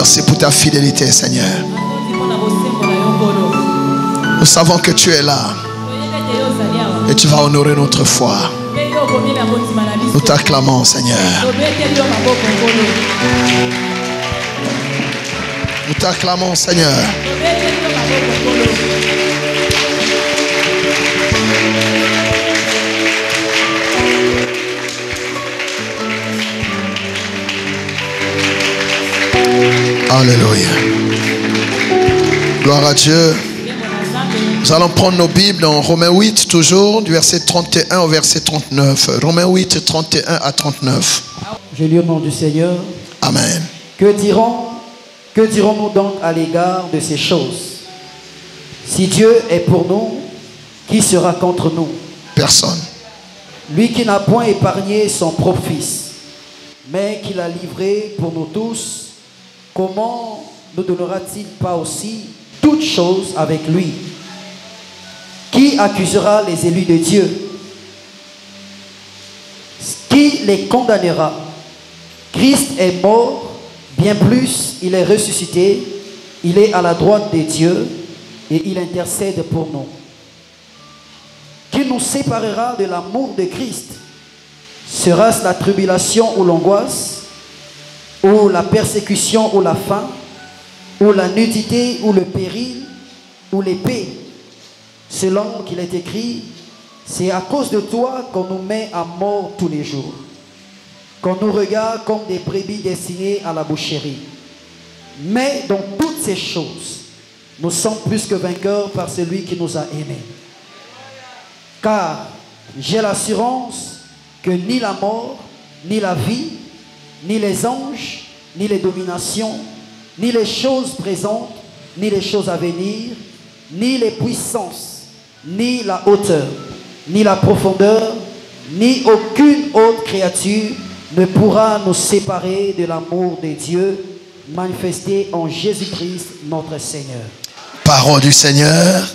Merci pour ta fidélité, Seigneur. Nous savons que tu es là et tu vas honorer notre foi. Nous t'acclamons, Seigneur. Nous t'acclamons, Seigneur. Alléluia. Gloire à Dieu. Nous allons prendre nos Bibles dans Romains 8, toujours, du verset 31 au verset 39. Romains 8, 31 à 39. Je lis au nom du Seigneur. Amen. Que dirons-nous donc à l'égard de ces choses? Si Dieu est pour nous, qui sera contre nous? Personne. Lui qui n'a point épargné son propre fils, mais qui l'a livré pour nous tous, comment ne donnera-t-il pas aussi toutes choses avec lui? Qui accusera les élus de Dieu? Qui les condamnera? Christ est mort, bien plus, il est ressuscité, il est à la droite de Dieu et il intercède pour nous. Qui nous séparera de l'amour de Christ? Sera-ce la tribulation ou l'angoisse, ou la persécution ou la faim, ou la nudité ou le péril, ou l'épée? Selon qu'il est écrit, c'est à cause de toi qu'on nous met à mort tous les jours, qu'on nous regarde comme des brebis destinées à la boucherie. Mais dans toutes ces choses, nous sommes plus que vainqueurs par celui qui nous a aimés. Car j'ai l'assurance que ni la mort, ni la vie, ni les anges, ni les dominations, ni les choses présentes, ni les choses à venir, ni les puissances, ni la hauteur, ni la profondeur, ni aucune autre créature ne pourra nous séparer de l'amour de Dieu manifesté en Jésus-Christ notre Seigneur. Parole du Seigneur.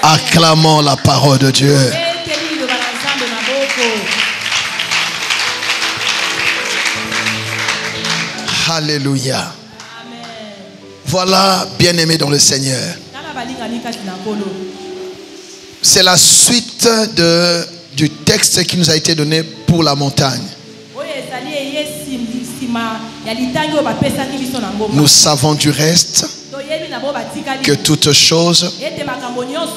Acclamons la parole de Dieu. Alléluia. Voilà, bien-aimés dans le Seigneur. C'est la suite du texte qui nous a été donné pour la montagne. Nous savons du reste que toute chose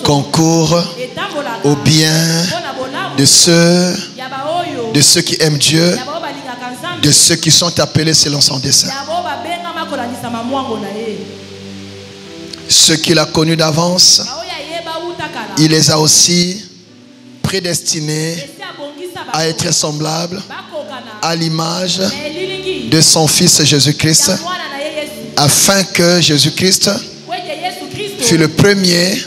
concourt au bien de ceux qui aiment Dieu, de ceux qui sont appelés selon son dessein. Ceux qu'il a connus d'avance, il les a aussi prédestinés à être semblables à l'image de son Fils Jésus-Christ, afin que Jésus-Christ fût le premier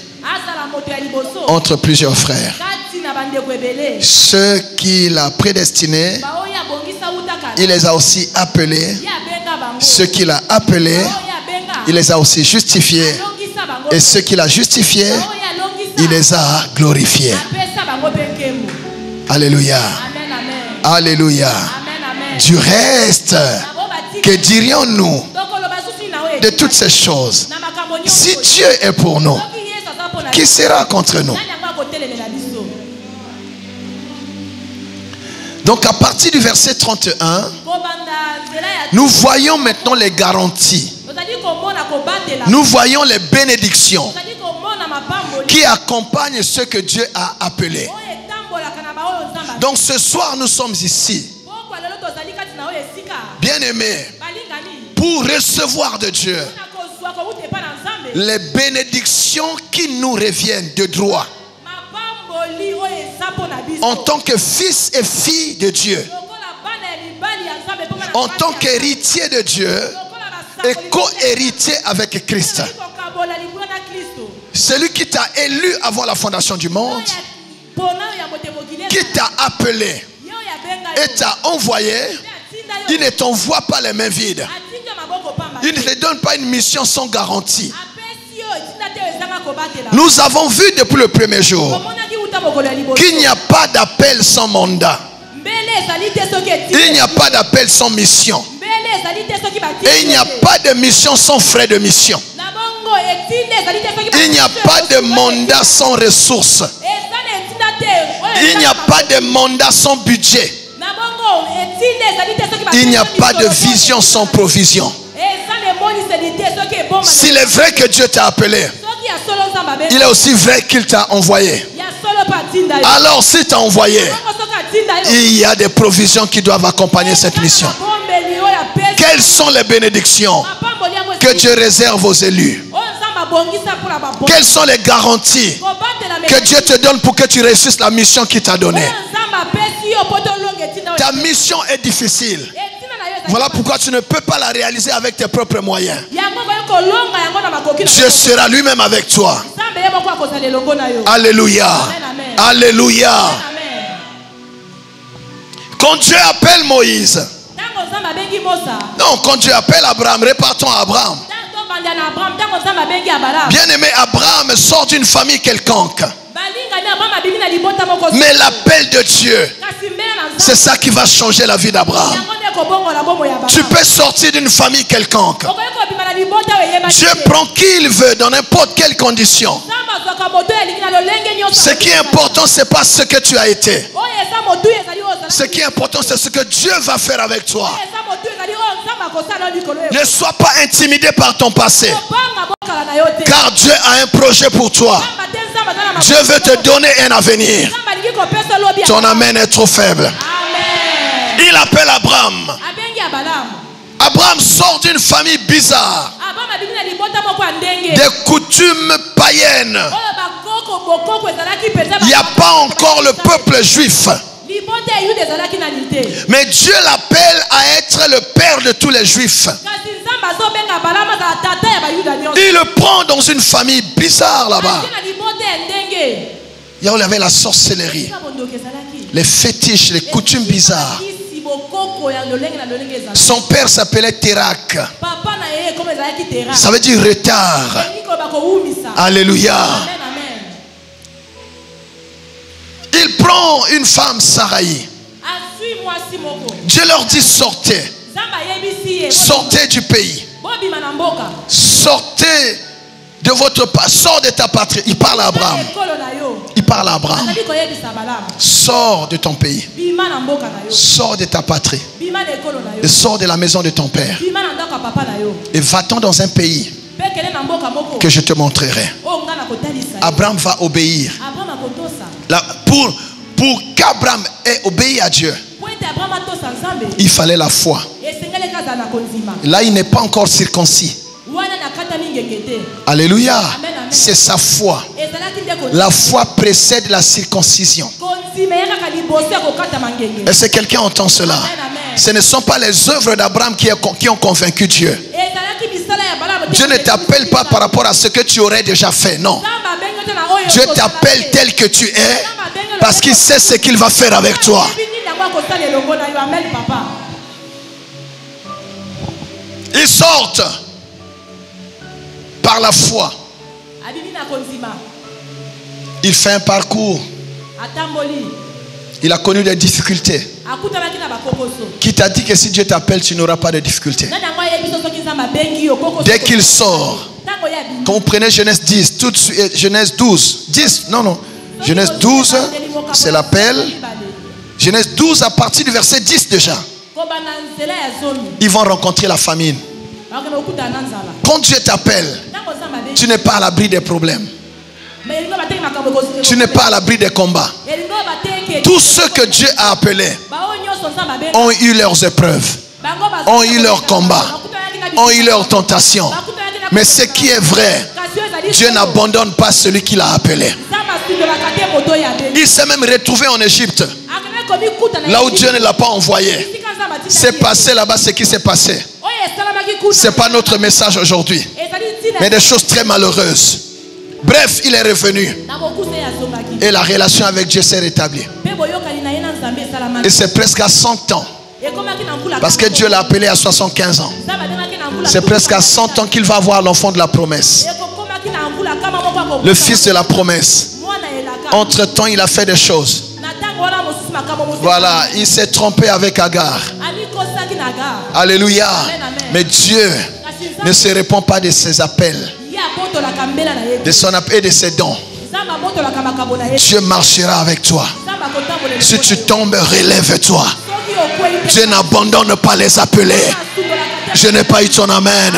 entre plusieurs frères. Ceux qu'il a prédestinés, il les a aussi appelés. Ceux qu'il a appelés, il les a aussi justifiés. Et ceux qu'il a justifiés, il les a glorifiés. Alléluia. Alléluia. Du reste, que dirions-nous de toutes ces choses? Si Dieu est pour nous, qui sera contre nous? Donc à partir du verset 31, nous voyons maintenant les garanties. Nous voyons les bénédictions qui accompagnent ceux que Dieu a appelés. Donc ce soir nous sommes ici, bien-aimés, pour recevoir de Dieu les bénédictions qui nous reviennent de droit en tant que fils et filles de Dieu, en tant qu'héritier de Dieu et co-héritier avec Christ. Celui qui t'a élu avant la fondation du monde, qui t'a appelé et t'a envoyé, il ne t'envoie pas les mains vides. Il ne te donne pas une mission sans garantie. Nous avons vu depuis le premier jour qu'il n'y a pas d'appel sans mandat. Il n'y a pas d'appel sans mission. Et il n'y a pas de mission sans frais de mission. Il n'y a pas de mandat sans ressources. Il n'y a pas de mandat sans budget. Il n'y a pas de vision sans provision. S'il est vrai que Dieu t'a appelé, il est aussi vrai qu'il t'a envoyé. Alors s'il t'a envoyé, il y a des provisions qui doivent accompagner cette mission. Quelles sont les bénédictions que Dieu réserve aux élus? Quelles sont les garanties que Dieu te donne pour que tu réussisses la mission qu'il t'a donnée? Ta mission est difficile. Voilà pourquoi tu ne peux pas la réaliser avec tes propres moyens. Dieu sera lui-même avec toi. Alléluia. Alléluia. Quand Dieu appelle Moïse, non, quand Dieu appelle Abraham, repartons à Abraham. Bien aimé, Abraham sort d'une famille quelconque. Mais l'appel de Dieu, c'est ça qui va changer la vie d'Abraham. Tu peux sortir d'une famille quelconque. Dieu prend qui il veut dans n'importe quelle condition. Ce qui est important, ce n'est pas ce que tu as été. Ce qui est important, c'est ce que Dieu va faire avec toi. Ne sois pas intimidé par ton passé. Car Dieu a un projet pour toi. Dieu veut te donner un avenir. Ton amen est trop faible. Il appelle Abraham. Abraham sort d'une famille bizarre. Des coutumes païennes. Il n'y a pas encore le peuple juif. Mais Dieu l'appelle à être le père de tous les juifs. Il le prend dans une famille bizarre là-bas. Il y avait la sorcellerie, les fétiches, les coutumes bizarres. Son père s'appelait Térak. Ça veut dire retard. Alléluia. Il prend une femme, Saraï. Dieu leur dit sortez. Sortez du pays. Sortez de votre patrie. Sors de ta patrie. Il parle à Abraham. Il parle à Abraham. Sors de ton pays. Sors de ta patrie. Et sors de la maison de ton père. Et va-t'en dans un pays que je te montrerai. Abraham va obéir. Là, pour qu'Abraham ait obéi à Dieu, il fallait la foi. Là, il n'est pas encore circoncis. Alléluia. C'est sa foi. La foi précède la circoncision. Est-ce que quelqu'un entend cela? Ce ne sont pas les œuvres d'Abraham qui ont convaincu Dieu. Dieu ne t'appelle pas par rapport à ce que tu aurais déjà fait. Non. Dieu t'appelle tel que tu es parce qu'il sait ce qu'il va faire avec toi. Ils sortent par la foi. Il fait un parcours. Il a connu des difficultés. Qui t'a dit que si Dieu t'appelle, tu n'auras pas de difficultés? Dès qu'il sort, quand vous prenez Genèse 10, tout de suite, Genèse 12, 10, non, Genèse 12, c'est l'appel. Genèse 12, à partir du verset 10 déjà. Ils vont rencontrer la famine. Quand Dieu t'appelle, tu n'es pas à l'abri des problèmes. Tu n'es pas à l'abri des combats. Tous ceux que Dieu a appelés ont eu leurs épreuves, ont eu leurs combats, ont eu leurs tentations. Mais ce qui est vrai, Dieu n'abandonne pas celui qu'il a appelé. Il s'est même retrouvé en Égypte, là où Dieu ne l'a pas envoyé. C'est passé là-bas ce qui s'est passé. Ce n'est pas notre message aujourd'hui, mais des choses très malheureuses. Bref, il est revenu et la relation avec Dieu s'est rétablie. Et c'est presque à 100 ans, parce que Dieu l'a appelé à 75 ans. C'est presque à 100 ans qu'il va avoir l'enfant de la promesse, le fils de la promesse. Entre-temps, il a fait des choses. Voilà, il s'est trompé avec Agar. Alléluia. Mais Dieu ne se répand pas de ses appels, de son appel et de ses dons. Dieu marchera avec toi. Si tu tombes, relève-toi. Dieu n'abandonne pas les appelés. Je n'ai pas eu ton amen.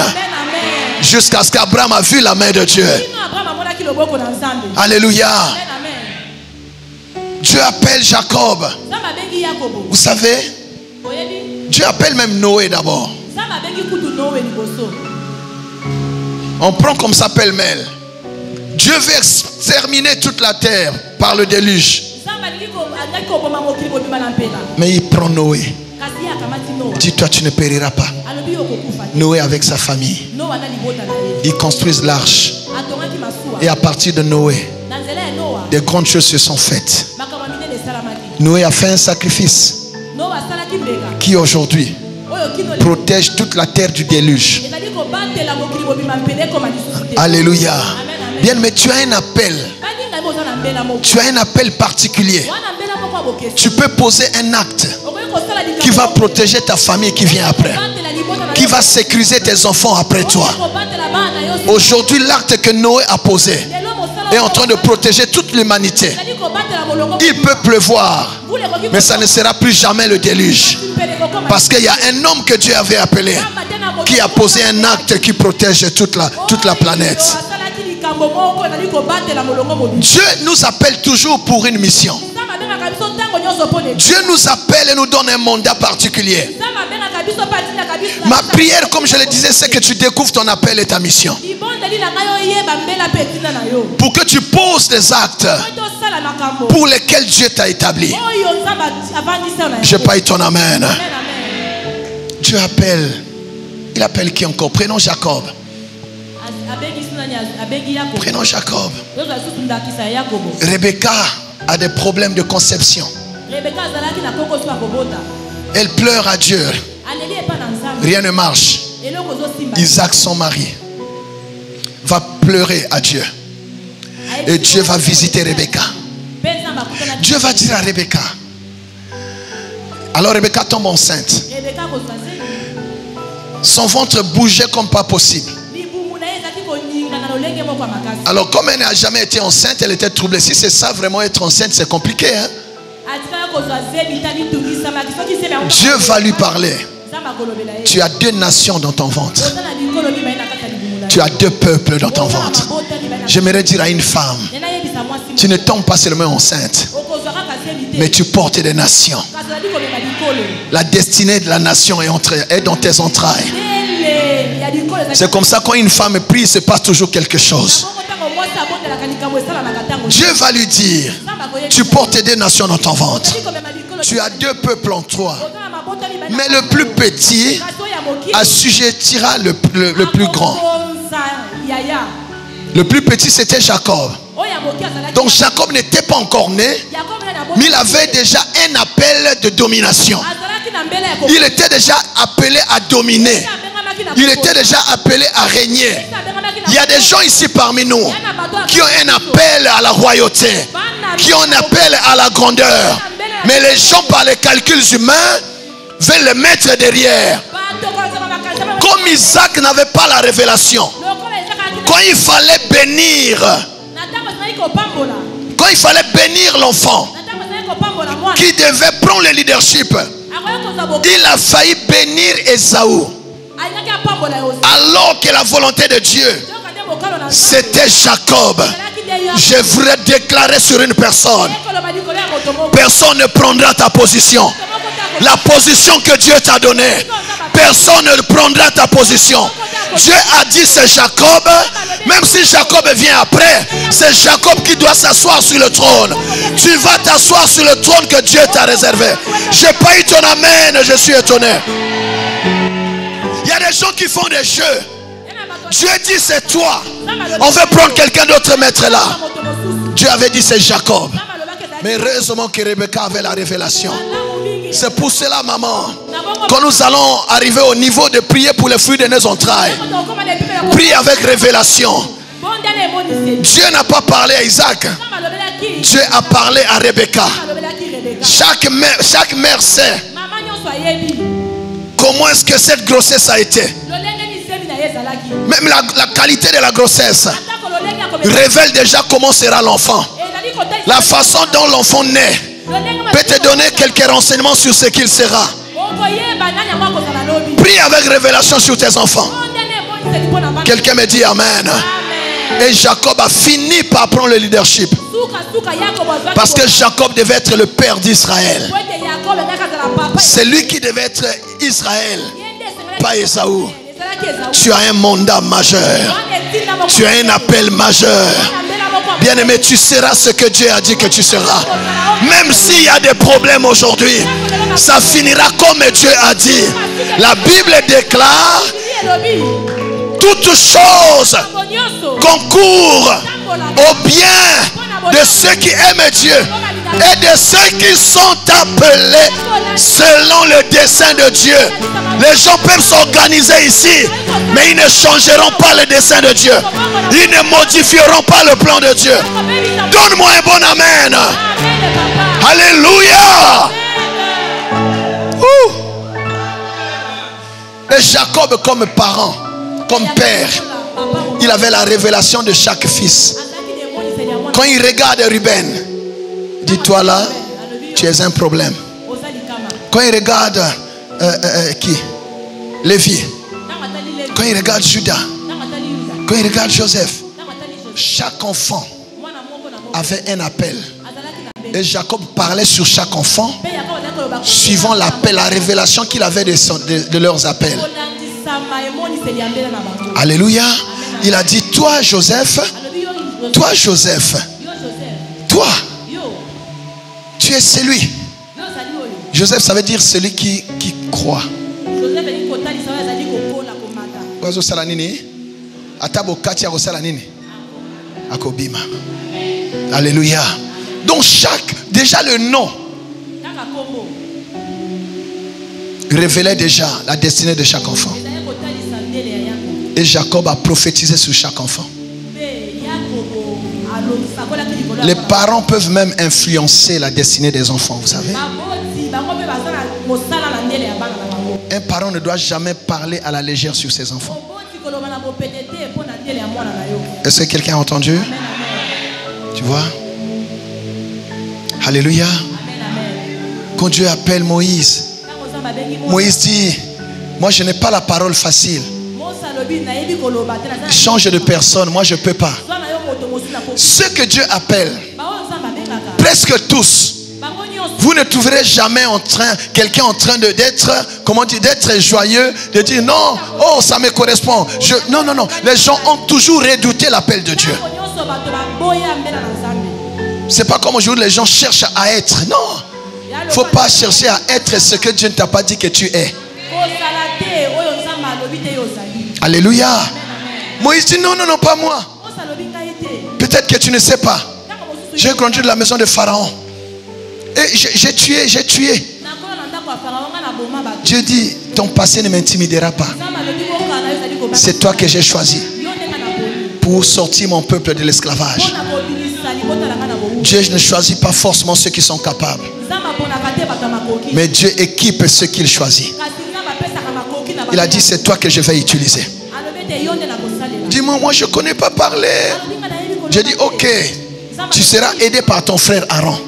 Jusqu'à ce qu'Abraham a vu la main de Dieu. Alléluia. Dieu appelle Jacob. Vous savez, Dieu appelle même Noé d'abord. On prend comme ça pêle-mêle. Dieu veut exterminer toute la terre par le déluge. Mais il prend Noé. Dis-toi, tu ne périras pas. Noé avec sa famille. Ils construisent l'arche. Et à partir de Noé, des grandes choses se sont faites. Noé a fait un sacrifice qui aujourd'hui protège toute la terre du déluge. Alléluia. Bien, mais tu as un appel. Tu as un appel particulier. Tu peux poser un acte qui va protéger ta famille qui vient après, qui va sécuriser tes enfants après toi. Aujourd'hui, l'acte que Noé a posé est en train de protéger toute l'humanité. Il peut pleuvoir, mais ça ne sera plus jamais le déluge. Parce qu'il y a un homme que Dieu avait appelé qui a posé un acte qui protège toute la planète. Dieu nous appelle toujours pour une mission. Dieu nous appelle et nous donne un mandat particulier. Ma prière, comme je le disais, c'est que tu découvres ton appel et ta mission. Pour que tu poses des actes pour lesquels Dieu t'a établi. Je paye ton amen. Dieu appelle. Il appelle qui encore? Prenons Jacob. Prenons Jacob. Rebecca a des problèmes de conception. Elle pleure à Dieu. Rien ne marche. Isaac, son mari, va pleurer à Dieu. Et Dieu va visiter Rebecca. Dieu va dire à Rebecca. Alors Rebecca tombe enceinte. Son ventre bougeait comme pas possible. Alors comme elle n'a jamais été enceinte, elle était troublée. Si c'est ça vraiment être enceinte, c'est compliqué, hein? Dieu va lui parler. Tu as 2 nations dans ton ventre. Tu as 2 peuples dans ton ventre. J'aimerais dire à une femme, tu ne tombes pas seulement enceinte, mais tu portes des nations. La destinée de la nation est dans tes entrailles. C'est comme ça, quand une femme prie, il se passe toujours quelque chose. Dieu va lui dire, tu portes 2 nations dans ton ventre. Tu as 2 peuples en toi. Mais le plus petit assujettira le plus grand. Le plus petit, c'était Jacob. Donc Jacob n'était pas encore né, mais il avait déjà un appel de domination. Il était déjà appelé à dominer. Il était déjà appelé à régner. Il y a des gens ici parmi nous qui ont un appel à la royauté, qui ont un appel à la grandeur. Mais les gens, par les calculs humains, veulent le mettre derrière. Comme Isaac n'avait pas la révélation, quand il fallait bénir l'enfant qui devait prendre le leadership, il a failli bénir Ésaü. Alors que la volonté de Dieu, c'était Jacob. Je voudrais déclarer sur une personne, personne ne prendra ta position. La position que Dieu t'a donnée, personne ne prendra ta position. Dieu a dit c'est Jacob. Même si Jacob vient après, c'est Jacob qui doit s'asseoir sur le trône. Tu vas t'asseoir sur le trône que Dieu t'a réservé. Je n'ai pas eu ton amen, je suis étonné. Il y a des gens qui font des jeux. Dieu dit c'est toi. On veut prendre quelqu'un d'autre mettre là. Dieu avait dit c'est Jacob. Mais heureusement que Rebecca avait la révélation. C'est pour cela, maman, quand nous allons arriver au niveau de prier pour les fruits de nos entrailles, prie avec révélation. Dieu n'a pas parlé à Isaac. Dieu a parlé à Rebecca. Chaque mère sait comment est-ce que cette grossesse a été. Même la qualité de la grossesse révèle déjà comment sera l'enfant. La façon dont l'enfant naît peut te donner quelques renseignements sur ce qu'il sera. Prie avec révélation sur tes enfants. Quelqu'un me dit Amen. Et Jacob a fini par prendre le leadership. Parce que Jacob devait être le père d'Israël. C'est lui qui devait être Israël, pas Ésaü. Tu as un mandat majeur. Tu as un appel majeur. Bien-aimé, tu seras ce que Dieu a dit que tu seras. Même s'il y a des problèmes aujourd'hui, ça finira comme Dieu a dit. La Bible déclare: toutes choses concourent au bien de ceux qui aiment Dieu et de ceux qui sont appelés selon le dessein de Dieu. Les gens peuvent s'organiser ici, mais ils ne changeront pas le dessein de Dieu. Ils ne modifieront pas le plan de Dieu. Donne-moi un bon amen. Alléluia. Et Jacob, comme parent, comme père, il avait la révélation de chaque fils. Quand il regarde Ruben, dis-toi là, tu es un problème. Quand il regarde qui? Lévi. Quand il regarde Judas. Quand il regarde Joseph. Chaque enfant avait un appel. Et Jacob parlait sur chaque enfant, suivant l'appel, la révélation qu'il avait de leurs appels. Alléluia. Il a dit: toi Joseph, toi Joseph, toi, tu es celui. Joseph, ça veut dire celui qui croit. Alléluia. Donc déjà le nom révélait déjà la destinée de chaque enfant. Et Jacob a prophétisé sur chaque enfant. Les parents peuvent même influencer la destinée des enfants, vous savez. Un parent ne doit jamais parler à la légère sur ses enfants. Est-ce que quelqu'un a entendu? Tu vois? Alléluia. Quand Dieu appelle Moïse, Moïse dit: moi je n'ai pas la parole facile. Change de personne, moi je ne peux pas. Ceux que Dieu appelle, presque tous, vous ne trouverez jamais quelqu'un en train d'être joyeux, de dire non, oh ça me correspond. Non. Les gens ont toujours redouté l'appel de Dieu. C'est pas comme aujourd'hui les gens cherchent à être. Non, il ne faut pas chercher à être ce que Dieu ne t'a pas dit que tu es. Alléluia. Moïse dit: non, pas moi. Peut-être que tu ne sais pas. J'ai grandi de la maison de Pharaon. Et j'ai tué. Dieu dit: ton passé ne m'intimidera pas. C'est toi que j'ai choisi pour sortir mon peuple de l'esclavage. Dieu ne choisit pas forcément ceux qui sont capables, mais Dieu équipe ceux qu'il choisit. Il a dit: c'est toi que je vais utiliser. Dis-moi, moi je ne connais pas parler. J'ai dit: ok, tu seras aidé par ton frère Aaron.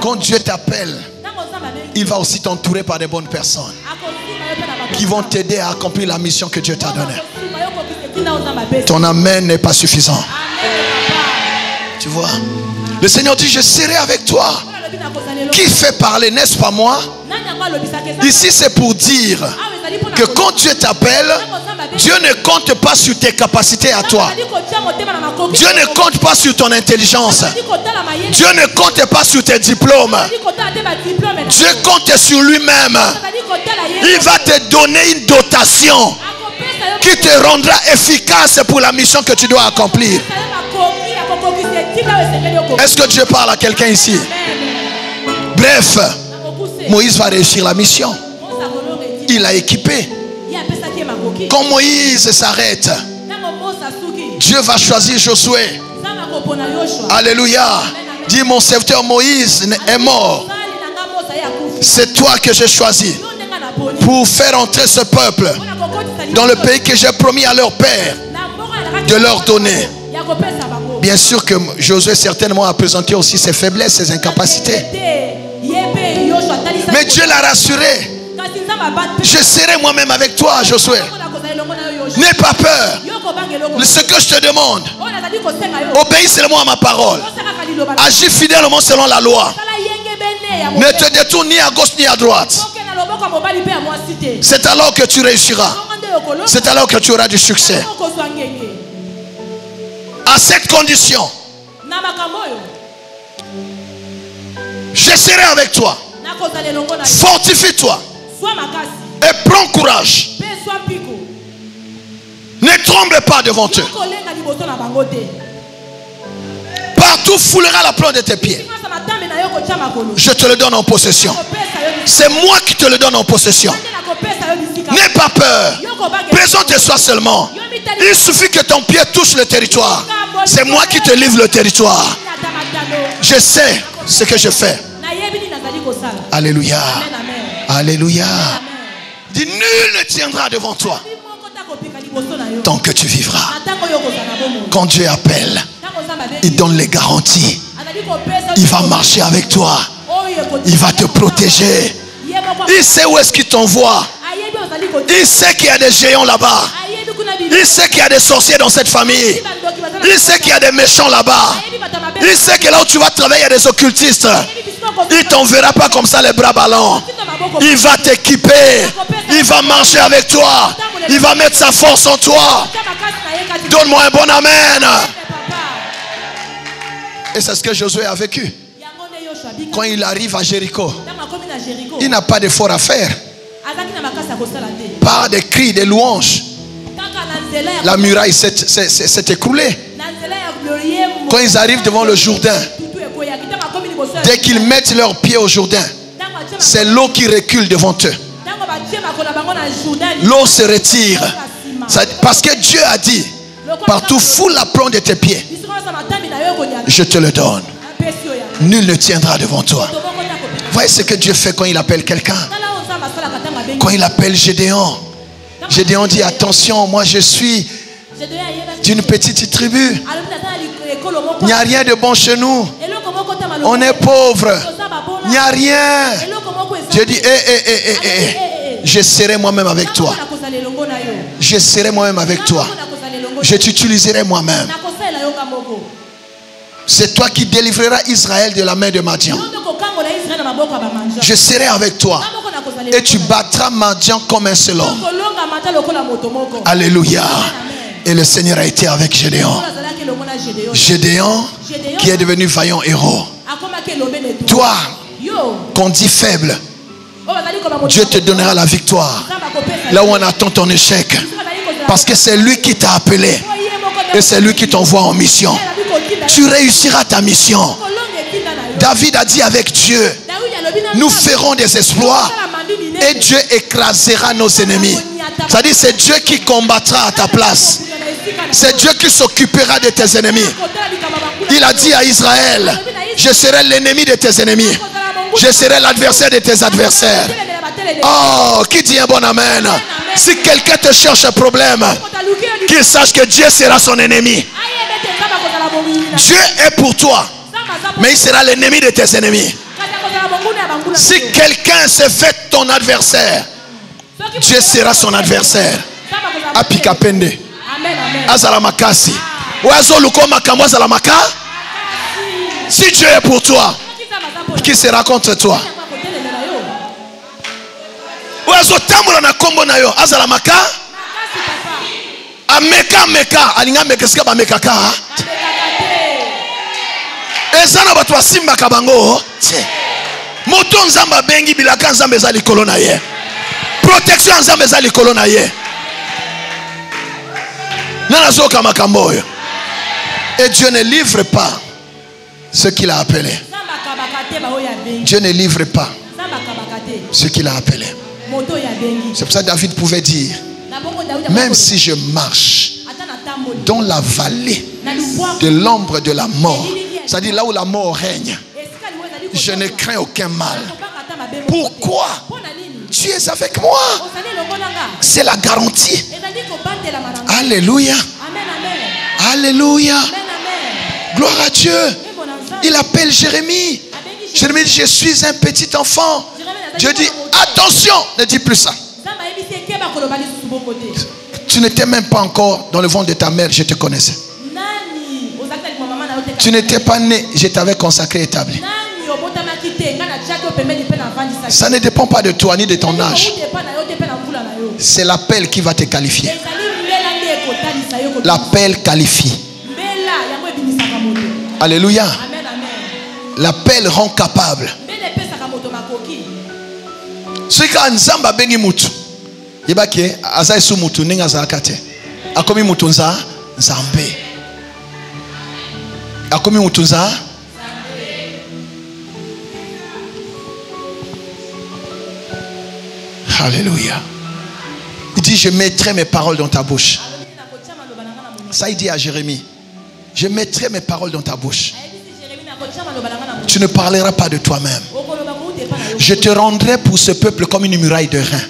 Quand Dieu t'appelle, il va aussi t'entourer par des bonnes personnes qui vont t'aider à accomplir la mission que Dieu t'a donnée. Ton amen n'est pas suffisant. Tu vois, le Seigneur dit: je serai avec toi. Qui fait parler, n'est-ce pas moi? Ici c'est pour dire que quand Dieu t'appelle, Dieu ne compte pas sur tes capacités à toi. Dieu ne compte pas sur ton intelligence. Dieu ne compte pas sur tes diplômes. Dieu compte sur lui-même. Il va te donner une dotation qui te rendra efficace pour la mission que tu dois accomplir. Est-ce que Dieu parle à quelqu'un ici? Bref, Moïse va réussir la mission. Il l'a équipé. Quand Moïse s'arrête, Dieu va choisir Josué. Alléluia. Dis: mon serviteur Moïse est mort. C'est toi que j'ai choisi. pour faire entrer ce peuple dans le pays que j'ai promis à leur père de leur donner. Bien sûr que Josué certainement a présenté aussi ses faiblesses, ses incapacités. Mais Dieu l'a rassuré. Je serai moi-même avec toi, Josué. N'aie pas peur. Ce que je te demande, obéis seulement à ma parole. Agis fidèlement selon la loi. Ne te détourne ni à gauche ni à droite. C'est alors que tu réussiras. C'est alors que tu auras du succès. À cette condition, je serai avec toi. Fortifie-toi et prends courage. Ne tremble pas devant eux. Partout foulera la plante de tes pieds. Je te le donne en possession. C'est moi qui te le donne en possession. N'aie pas peur. Présente-toi seulement. Il suffit que ton pied touche le territoire. C'est moi qui te livre le territoire. Je sais ce que je fais. Alléluia. Alléluia. Dis, nul ne tiendra devant toi tant que tu vivras. Quand Dieu appelle, il donne les garanties. Il va marcher avec toi. Il va te protéger. Il sait où est-ce qu'il t'envoie. Il sait qu'il y a des géants là-bas. Il sait qu'il y a des sorciers dans cette famille. Il sait qu'il y a des méchants là-bas. Il sait que là où tu vas travailler, il y a des occultistes. Il ne t'enverra pas comme ça les bras ballants. Il va t'équiper. Il va marcher avec toi. Il va mettre sa force en toi. Donne-moi un bon amen. Et c'est ce que Josué a vécu. Quand il arrive à Jéricho, il n'a pas d'effort à faire. Par des cris, des louanges, la muraille s'est écroulée. Quand ils arrivent devant le Jourdain, dès qu'ils mettent leurs pieds au Jourdain, c'est l'eau qui recule devant eux. L'eau se retire. Parce que Dieu a dit, partout foule la plante de tes pieds. Je te le donne. Nul ne tiendra devant toi. Voyez ce que Dieu fait quand il appelle quelqu'un. Quand il appelle Gédéon, Gédéon dit, attention, moi je suis d'une petite tribu. Il n'y a rien de bon chez nous. On est pauvres. Il n'y a rien. Dieu dit, je serai moi-même avec toi. Je serai moi-même avec toi. Je t'utiliserai moi-même. C'est toi qui délivreras Israël de la main de Madian. Je serai avec toi. Et tu battras Madian comme un seul homme. Alléluia. Et le Seigneur a été avec Gédéon. Gédéon qui est devenu vaillant héros. Toi, qu'on dit faible, Dieu te donnera la victoire. Là où on attend ton échec. Parce que c'est lui qui t'a appelé. Et c'est lui qui t'envoie en mission. Tu réussiras ta mission. David a dit avec Dieu, nous ferons des exploits. Et Dieu écrasera nos ennemis. C'est-à-dire c'est Dieu qui combattra à ta place. C'est Dieu qui s'occupera de tes ennemis. Il a dit à Israël, je serai l'ennemi de tes ennemis. Je serai l'adversaire de tes adversaires. Oh, qui dit un bon amen? Si quelqu'un te cherche un problème, qu'il sache que Dieu sera son ennemi. Dieu est pour toi, mais il sera l'ennemi de tes ennemis. Si quelqu'un se fait ton adversaire, Dieu sera son adversaire. Apikapende. Azalamakasi. Si Dieu est pour toi, qui sera contre toi? Ezana batwa simba kabango. Moto nzamba bengi bilaka nzamba ezali kolona ye. Protection nzamba ezali kolona ye. Nana zoka makambo yo. Et Dieu ne livre pas ce qu'il a appelé. Dieu ne livre pas ce qu'il a appelé. C'est pour ça que David pouvait dire, même si je marche dans la vallée de l'ombre de la mort, c'est-à-dire là où la mort règne, je ne crains aucun mal. Pourquoi? Tu es avec moi. C'est la garantie. Alléluia. Alléluia. Gloire à Dieu. Il appelle Jérémie. Jérémie dit, je suis un petit enfant. Dieu dit, attention, ne dis plus ça. Tu n'étais même pas encore dans le ventre de ta mère, je te connaissais. Tu n'étais pas né, je t'avais consacré, établi. Ça ne dépend pas de toi ni de ton âge. C'est l'appel qui va te qualifier. L'appel qualifie. Alléluia. L'appel rend capable. Ce que Nzamba bengi mutu. Yebake azai su mutu ninga zakate. Akomi mutu nzambe. Akomi mutu nzambe. Alléluia. Il dit, je mettrai mes paroles dans ta bouche. Ça, il dit à Jérémie, je mettrai mes paroles dans ta bouche. Tu ne parleras pas de toi-même. Je te rendrai pour ce peuple comme une muraille de rein.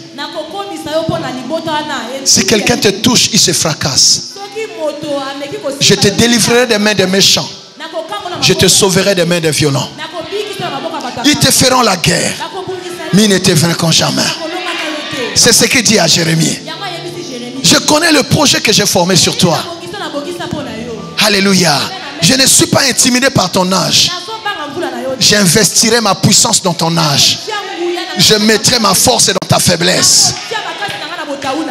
Si quelqu'un te touche, il se fracasse. Je te délivrerai des mains des méchants. Je te sauverai des mains des violents. Ils te feront la guerre, mais ils ne te vaincront jamais. C'est ce qu'il dit à Jérémie. Je connais le projet que j'ai formé sur toi. Alléluia. Je ne suis pas intimidé par ton âge. J'investirai ma puissance dans ton âge. Je mettrai ma force dans ta faiblesse.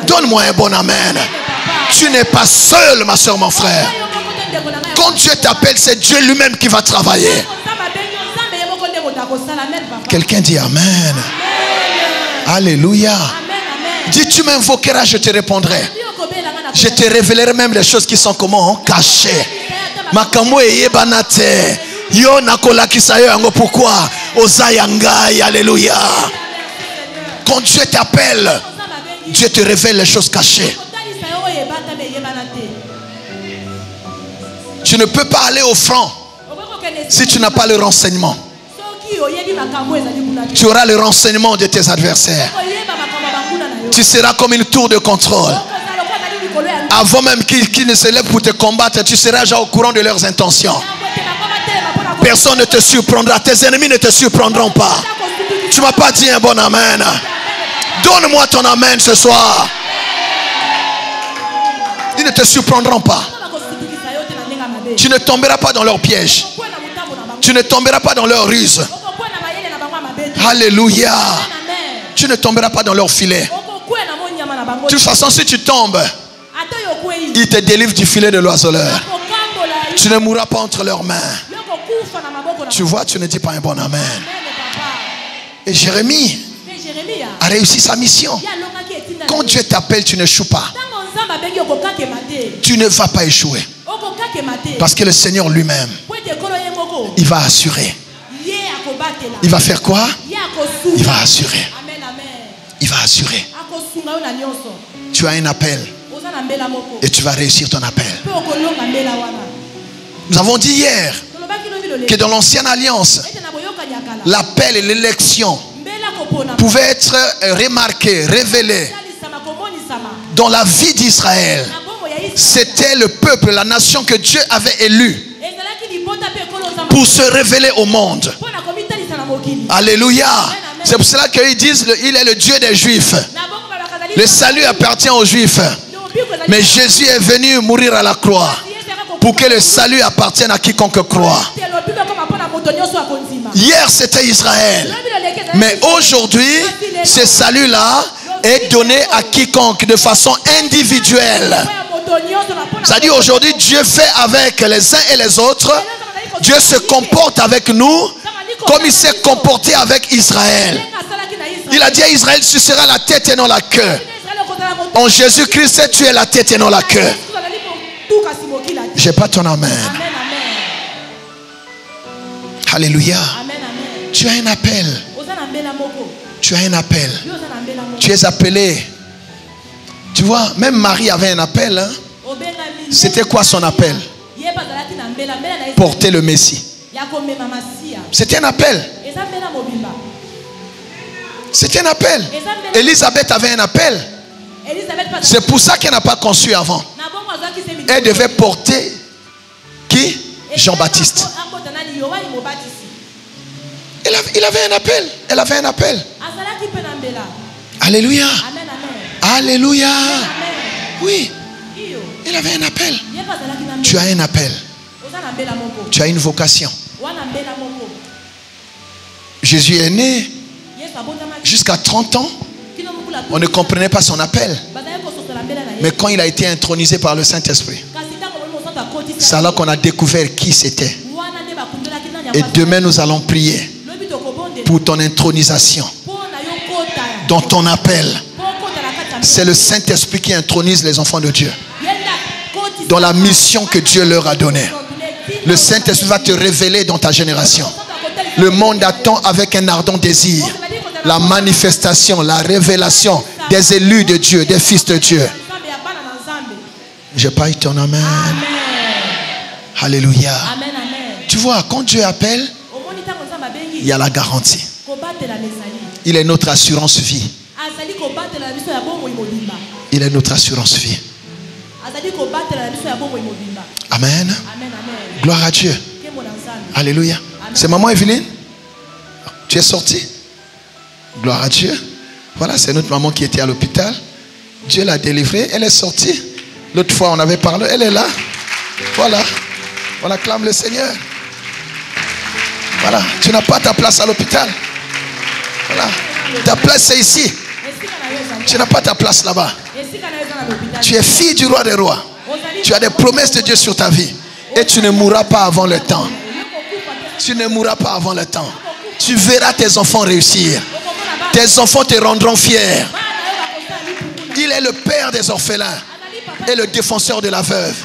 Donne-moi un bon amen. Tu n'es pas seul, ma soeur, mon frère. Quand Dieu t'appelle, c'est Dieu lui-même qui va travailler. Quelqu'un dit amen. Alléluia. Dis, tu m'invoqueras, je te répondrai. Je te révélerai même les choses qui sont comment cachées. Makambo eyebanate. Yo nakola kisayo yango pourquoi ozayangai. Alléluia. Quand Dieu t'appelle, Dieu te révèle les choses cachées. Tu ne peux pas aller au front si tu n'as pas le renseignement. Tu auras le renseignement de tes adversaires. Tu seras comme une tour de contrôle. Avant même qu'ils ne se lèvent pour te combattre, tu seras déjà au courant de leurs intentions. Personne ne te surprendra. Tes ennemis ne te surprendront pas. Tu ne m'as pas dit un bon amen. Donne-moi ton amen ce soir. Ils ne te surprendront pas. Tu ne tomberas pas dans leur piège. Tu ne tomberas pas dans leur ruse. Alléluia. Tu ne tomberas pas dans leur filet. De toute façon, si tu tombes, ils te délivrent du filet de l'oiseleur. Tu ne mourras pas entre leurs mains. Tu vois, tu ne dis pas un bon amen. Et Jérémie a réussi sa mission. Quand Dieu t'appelle, tu n'échoues pas. Tu ne vas pas échouer. Parce que le Seigneur lui-même, il va assurer. Il va faire quoi? Il va assurer. Il va assurer. Tu as un appel et tu vas réussir ton appel. Nous avons dit hier que dans l'ancienne alliance, l'appel et l'élection pouvaient être remarqués, révélés dans la vie d'Israël. C'était le peuple, la nation que Dieu avait élue pour se révéler au monde. Alléluia. C'est pour cela qu'ils disent il est le Dieu des Juifs. Le salut appartient aux Juifs. Mais Jésus est venu mourir à la croix pour que le salut appartienne à quiconque croit. Hier c'était Israël. Mais aujourd'hui, ce salut-là est donné à quiconque de façon individuelle. C'est-à-dire aujourd'hui, Dieu fait avec les uns et les autres. Dieu se comporte avec nous comme il s'est comporté avec Israël. Il a dit à Israël, tu seras la tête et non la queue. En Jésus-Christ, tu es la tête et non la queue. J'ai pas ton amen. Alléluia. Tu as un appel. Tu as un appel. Tu es appelé. Tu vois, même Marie avait un appel. Hein? C'était quoi son appel? Porter le Messie. C'était un appel. C'était un appel. Élisabeth avait un appel. C'est pour ça qu'elle n'a pas conçu avant. Elle devait porter qui? Jean-Baptiste. Il avait un appel. Elle avait un appel. Alléluia. Alléluia. Oui. Il avait un appel. Tu as un appel. Tu as une vocation. Jésus est né. Jusqu'à 30 ans, on ne comprenait pas son appel. Mais quand il a été intronisé par le Saint-Esprit, c'est là qu'on a découvert qui c'était. Et demain, nous allons prier pour ton intronisation. Dans ton appel. C'est le Saint-Esprit qui intronise les enfants de Dieu. Dans la mission que Dieu leur a donnée. Le Saint-Esprit va te révéler dans ta génération. Le monde attend avec un ardent désir la manifestation, la révélation des élus de Dieu, des fils de Dieu. Je paye ton amen. Alléluia. Tu vois, quand Dieu appelle, il y a la garantie. Il est notre assurance vie. Il est notre assurance vie. Amen. Gloire à Dieu. Alléluia. C'est maman Evelyne? Tu es sortie? Gloire à Dieu. Voilà, c'est notre maman qui était à l'hôpital. Dieu l'a délivrée. Elle est sortie. L'autre fois, on avait parlé. Elle est là. Voilà. On acclame le Seigneur. Voilà. Tu n'as pas ta place à l'hôpital. Voilà. Ta place, c'est ici. Tu n'as pas ta place là-bas. Tu es fille du roi des rois. Tu as des promesses de Dieu sur ta vie. Et tu ne mourras pas avant le temps. Tu ne mourras pas avant le temps. Tu verras tes enfants réussir. Tes enfants te rendront fiers. Il est le père des orphelins et le défenseur de la veuve.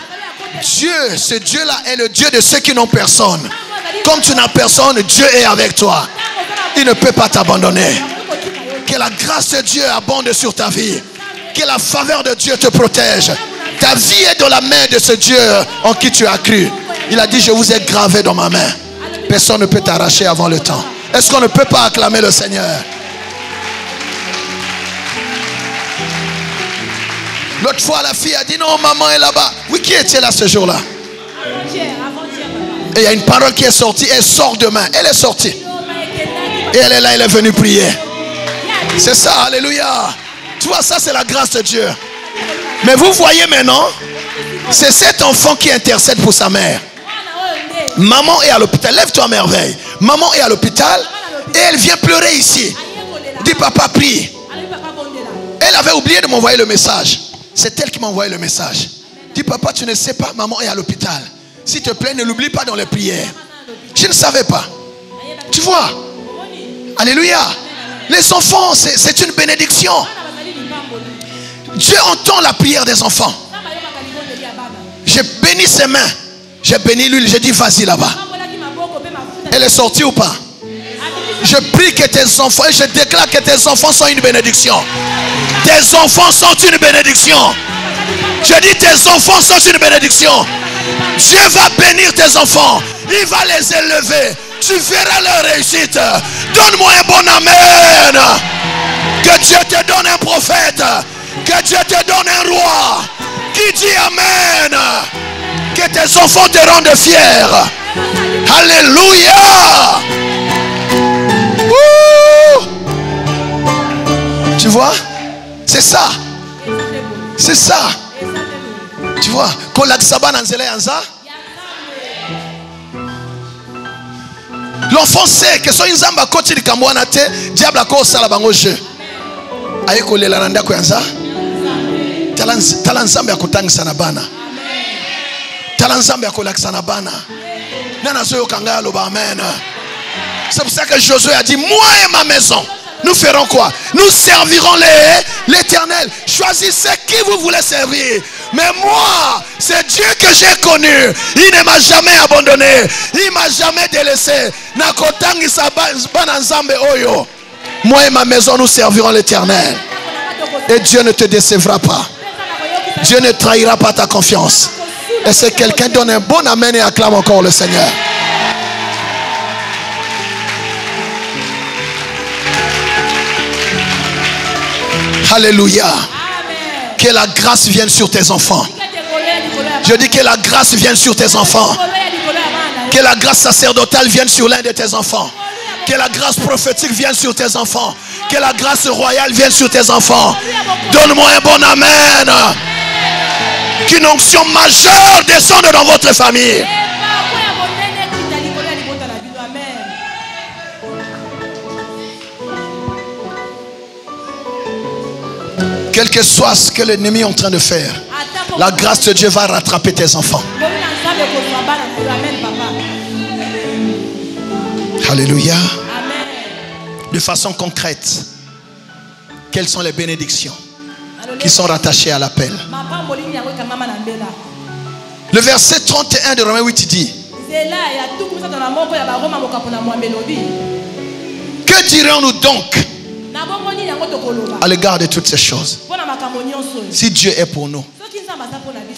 Dieu, ce Dieu-là est le Dieu de ceux qui n'ont personne. Comme tu n'as personne, Dieu est avec toi. Il ne peut pas t'abandonner. Que la grâce de Dieu abonde sur ta vie. Que la faveur de Dieu te protège. Ta vie est dans la main de ce Dieu en qui tu as cru. Il a dit, je vous ai gravé dans ma main. Personne ne peut t'arracher avant le temps. Est-ce qu'on ne peut pas acclamer le Seigneur? L'autre fois, la fille a dit, non, maman est là-bas. Oui, qui était là ce jour-là? Et il y a une parole qui est sortie. Elle sort demain. Elle est sortie. Et elle est là, elle est venue prier. C'est ça, alléluia. Tu vois, ça c'est la grâce de Dieu. Mais vous voyez maintenant, c'est cet enfant qui intercède pour sa mère. Maman est à l'hôpital. Lève-toi à merveille. Maman est à l'hôpital et elle vient pleurer ici. Dis, papa, prie. Elle avait oublié de m'envoyer le message. C'est elle qui m'a envoyé le message. Dis, papa, tu ne sais pas, maman est à l'hôpital. S'il te plaît, ne l'oublie pas dans les prières. Je ne savais pas. Tu vois? Alléluia. Les enfants, c'est une bénédiction. Dieu entend la prière des enfants. J'ai béni ses mains. J'ai béni l'huile. J'ai dit, vas-y là-bas. Elle est sortie ou pas? Je prie que tes enfants, et je déclare que tes enfants sont une bénédiction. Tes enfants sont une bénédiction. Je dis, tes enfants sont une bénédiction. Dieu va bénir tes enfants. Il va les élever. Tu verras leur réussite. Donne-moi un bon amen. Que Dieu te donne un prophète. Que Dieu te donne un roi. Qui dit amen. Que tes enfants te rendent fiers. Alléluia. Tu vois? C'est ça. C'est ça. Tu vois? L'enfant sait que son nzamba koti likamwana te diable ko sala bango jeu. Ayeko lela nanda ko yanza. Tala nzamba yakutangisa na bana. Tala nzamba yakolakisa na bana. Nana zo yokanga loba amen. C'est pour ça que Josué a dit, moi et ma maison, nous ferons quoi? Nous servirons l'Éternel. Choisissez qui vous voulez servir. Mais moi, c'est Dieu que j'ai connu. Il ne m'a jamais abandonné. Il ne m'a jamais délaissé. Moi et ma maison, nous servirons l'Éternel. Et Dieu ne te décevra pas. Dieu ne trahira pas ta confiance. Et c'est quelqu'un qui donne un bon amen et acclame encore le Seigneur. Alléluia. Que la grâce vienne sur tes enfants. Je dis que la grâce vienne sur tes enfants. Que la grâce sacerdotale vienne sur l'un de tes enfants. Que la grâce prophétique vienne sur tes enfants. Que la grâce royale vienne sur tes enfants. Donne-moi un bon amen. Qu'une onction majeure descende dans votre famille. Quel que soit ce que l'ennemi est en train de faire, la grâce de Dieu va rattraper tes enfants. Alléluia. De façon concrète, quelles sont les bénédictions qui sont rattachées à l'appel? Le verset 31 de Romains 8 dit: que dirons-nous donc à l'égard de toutes ces choses? Si Dieu est pour nous,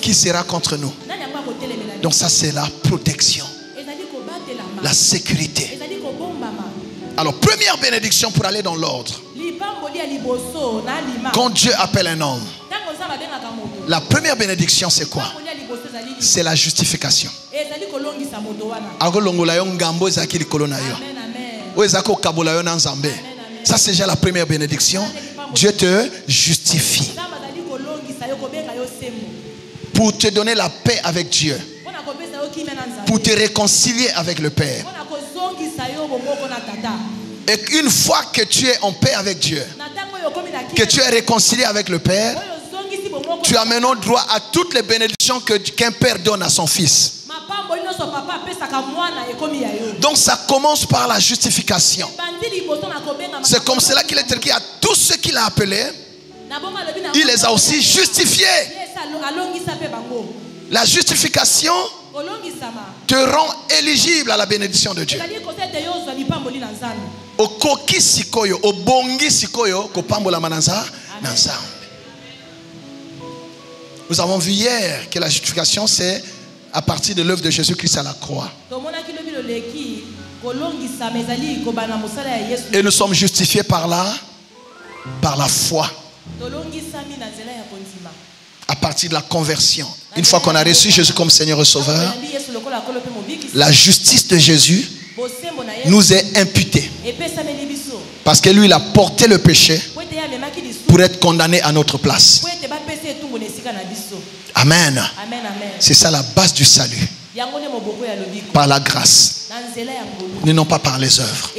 qui sera contre nous? Donc ça, c'est la protection, la sécurité. Alors, première bénédiction pour aller dans l'ordre. Quand Dieu appelle un homme, la première bénédiction, c'est quoi? C'est la justification. Ça, c'est déjà la première bénédiction. Dieu te justifie pour te donner la paix avec Dieu, pour te réconcilier avec le Père. Et une fois que tu es en paix avec Dieu, que tu es réconcilié avec le Père, tu as maintenant droit à toutes les bénédictions qu'un père donne à son fils. Donc ça commence par la justification. C'est comme cela qu'il est écrit à tous ceux qu'il a appelés, il les a aussi justifiés. La justification te rend éligible à la bénédiction de Dieu. Nous avons vu hier que la justification, c'est à partir de l'œuvre de Jésus-Christ à la croix. Et nous sommes justifiés par la foi. À partir de la conversion. Une fois qu'on a reçu Jésus comme Seigneur et Sauveur, la justice de Jésus nous est imputée. Parce que lui, il a porté le péché pour être condamné à notre place. Amen. C'est ça la base du salut. Par la grâce. Et non pas par les œuvres.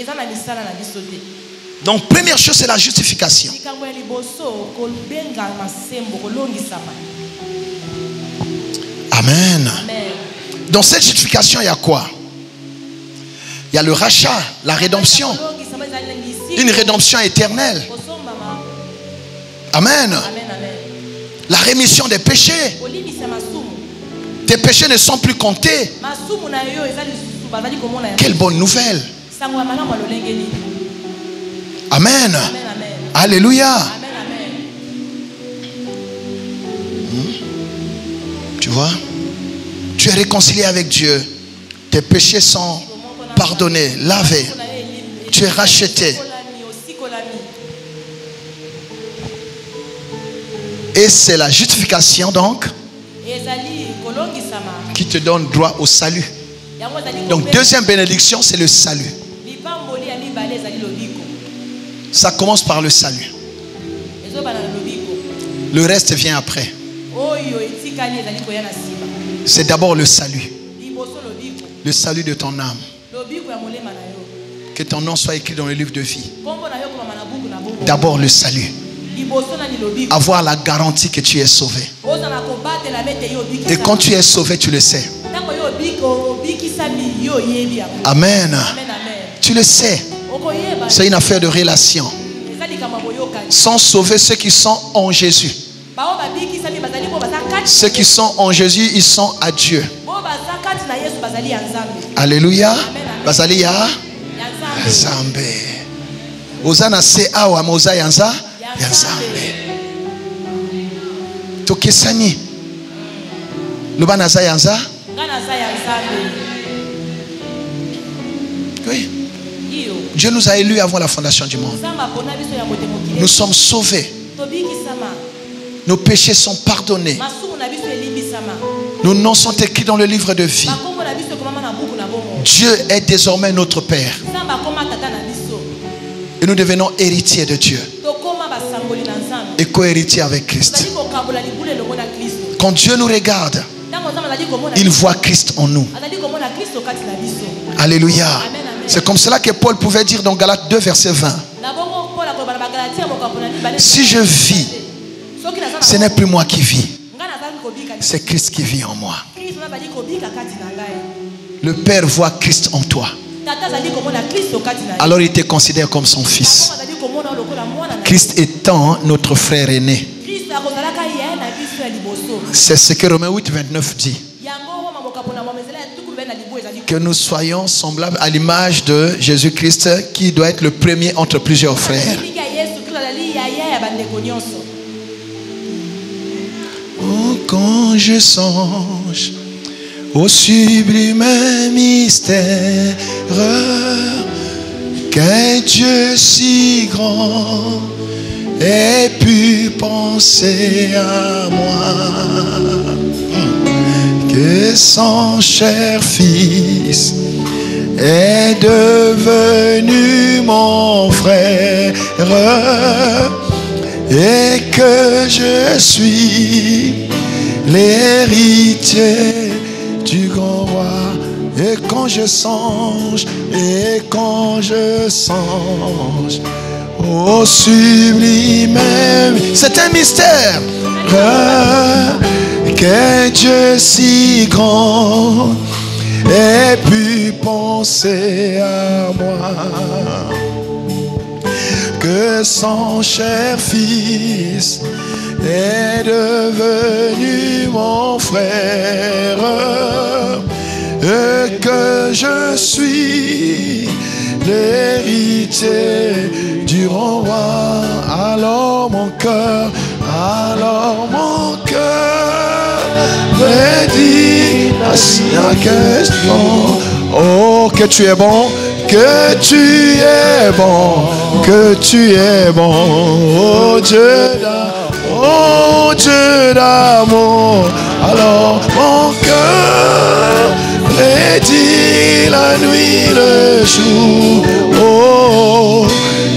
Donc, première chose, c'est la justification. Amen. Dans cette justification, il y a quoi? Il y a le rachat, la rédemption. Une rédemption éternelle. Amen. La rémission des péchés. Tes péchés ne sont plus comptés. Quelle bonne nouvelle. Amen. Alléluia. Tu vois, tu es réconcilié avec Dieu. Tes péchés sont pardonnés, lavés. Tu es racheté. Et c'est la justification donc qui te donne droit au salut. Donc deuxième bénédiction, c'est le salut. Ça commence par le salut. Le reste vient après. C'est d'abord le salut. Le salut de ton âme. Que ton nom soit écrit dans le livre de vie. D'abord le salut. Avoir la garantie que tu es sauvé. Et quand tu es sauvé, tu le sais. Amen. Tu le sais. C'est une affaire de relation. Sont sauvés ceux qui sont en Jésus. Ceux qui sont en Jésus, ils sont à Dieu. Alléluia. Bazalia. Zambe. Ozana se awa moza yanza. Yanzambe. Tokesani. Lubana za yanza. Oui. Dieu nous a élus avant la fondation du monde. Nous sommes sauvés. Nos péchés sont pardonnés. Nos noms sont écrits dans le livre de vie. Dieu est désormais notre Père. Et nous devenons héritiers de Dieu. Et co-héritiers avec Christ. Quand Dieu nous regarde, il voit Christ en nous. Alléluia. C'est comme cela que Paul pouvait dire dans Galates 2, verset 20. Si je vis, ce n'est plus moi qui vis. C'est Christ qui vit en moi. Le Père voit Christ en toi. Alors il te considère comme son fils. Christ étant notre frère aîné. C'est ce que Romains 8, 29 dit. Que nous soyons semblables à l'image de Jésus-Christ, qui doit être le premier entre plusieurs frères. Oh, quand je songe au sublime mystère, qu'un Dieu si grand ait pu penser à moi, que son cher fils est devenu mon frère, et que je suis l'héritier du grand roi. Et quand je songe, au sublime, c'est un mystère, que Dieu si grand ait pu penser à moi, que son cher fils est devenu mon frère, et que je suis l'héritier du roi. Alors mon cœur prédit la question. Oh, que tu es bon, que tu es bon, que tu es bon, oh Dieu d'amour. Alors mon cœur prédit la nuit, le jour, oh,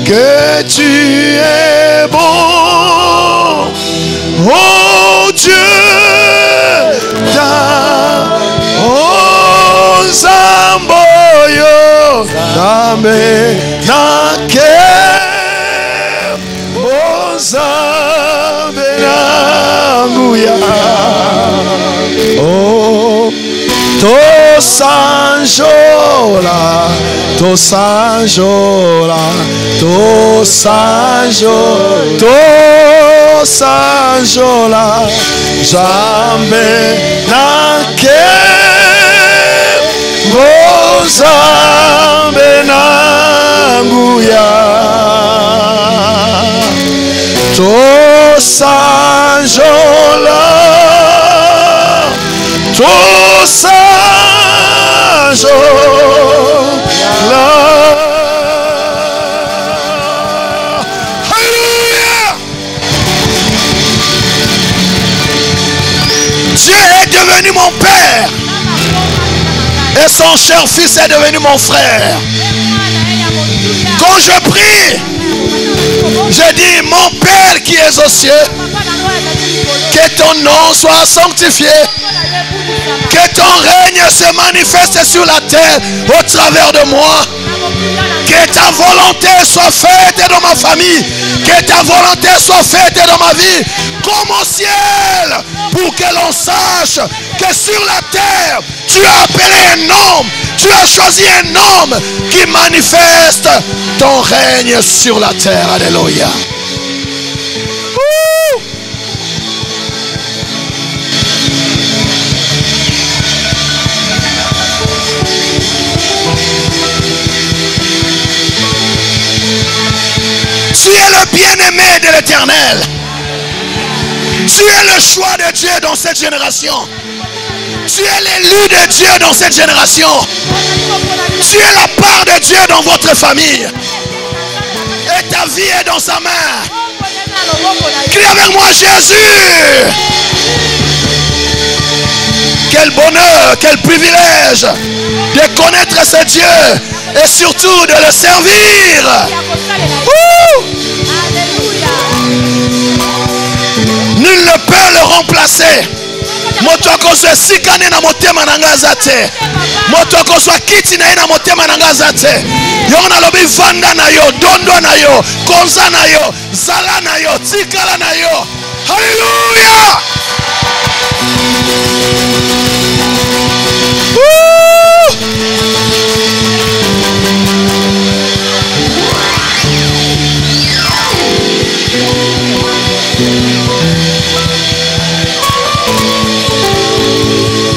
que tu es bon, oh Dieu d'amour, oh Zamboyo, Dame, Nake, oh Zambenanguya, oh, to sanjola, to sanjola, to sanjola, to sanjola, jambe nake, gozambe nanguya, to sanjola, to sanjola. Alléluia. Dieu est devenu mon Père et son cher fils est devenu mon frère. Quand je prie, je dis: mon Père qui es aux cieux, que ton nom soit sanctifié, que ton règne se manifeste sur la terre au travers de moi, que ta volonté soit faite dans ma famille, que ta volonté soit faite dans ma vie comme au ciel, pour que l'on sache que sur la terre tu as appelé un homme, tu as choisi un homme qui manifeste ton règne sur la terre. Alléluia. Tu es le bien-aimé de l'Éternel. Tu es le choix de Dieu dans cette génération. Tu es l'élu de Dieu dans cette génération. Tu es la part de Dieu dans votre famille. Et ta vie est dans sa main. Crie avec moi, Jésus. Quel bonheur, quel privilège de connaître ce Dieu et surtout de le servir. Nul ne peut le remplacer. Motoko soit sikane na motema na ngazate. Motoko soit kiti na ina motema na ngazate. Yo na lobi vanda na yo, dondo na yo, konza na yo, zala na yo, tikala na yo. Hallelujah.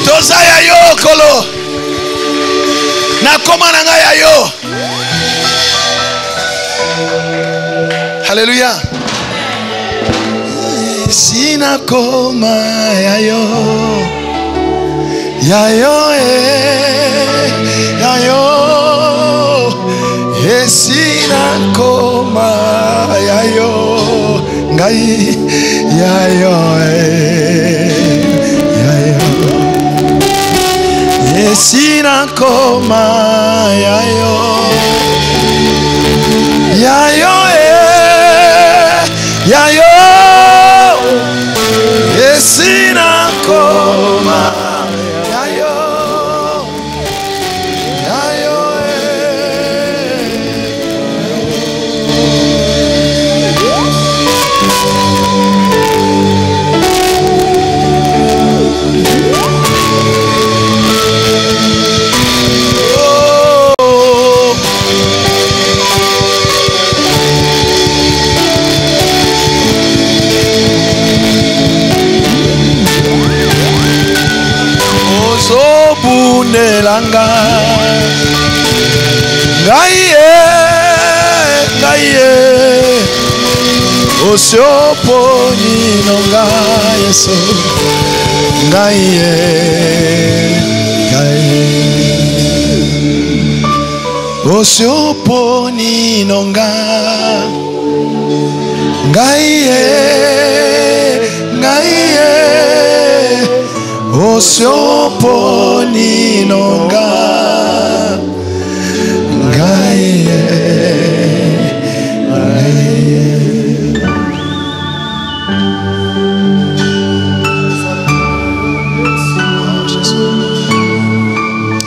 Tozaya yo kolo nakoma na ngai ya yo. Hallelujah. Sina koma ya yo sina koma ya yo ngai ya yo sina koma ya yo sina koma bunelanga ngaye osioponi nonga yeso ngaye osioponi nonga ngaye osioponi nonga ngaye.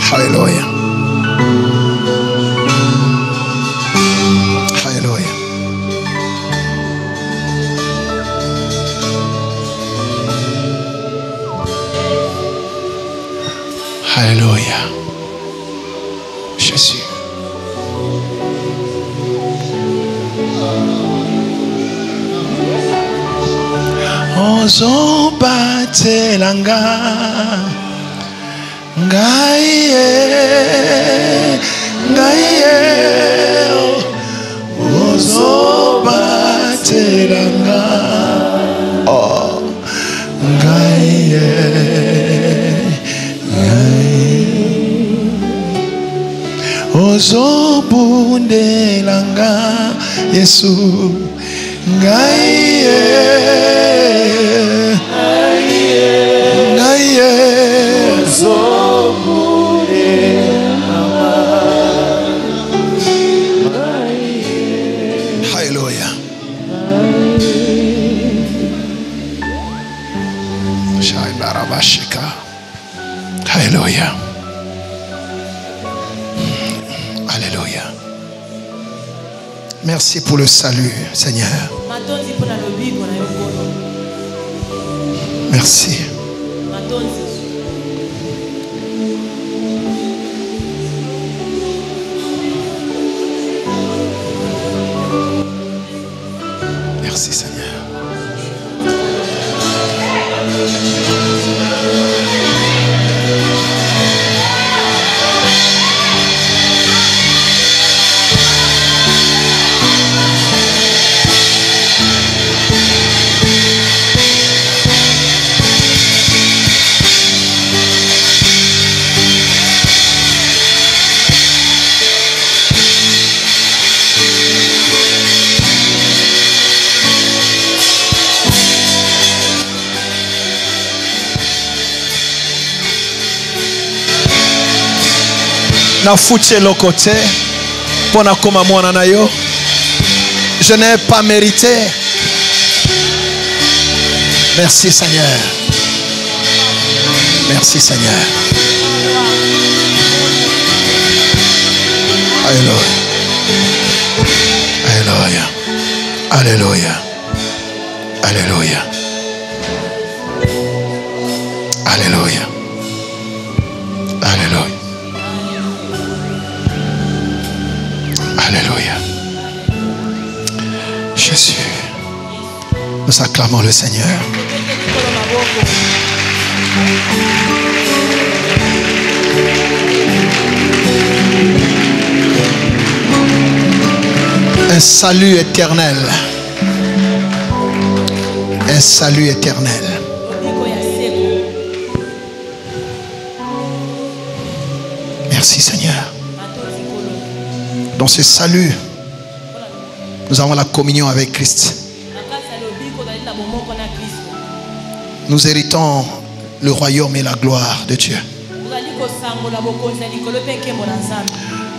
Hallelujah. Hallelujah. Alléluia. Jésus. Ozobatelanga ngaye ozobatelanga ngaye ozobundelanga Yesu ngaye Hallelujah. Hallelujah. Alléluia. Merci pour le salut, Seigneur. Merci. Merci, Seigneur. na futi lokote pona koma mwana na yo. Je n'ai pas mérité. Merci Seigneur. Merci Seigneur. Alléluia. Alléluia. Alléluia. Alléluia. Alléluia. Alléluia. Alléluia. Jésus. Nous acclamons le Seigneur. Un salut éternel. Un salut éternel. Merci Seigneur. Dans ce salut, nous avons la communion avec Christ. Nous héritons le royaume et la gloire de Dieu.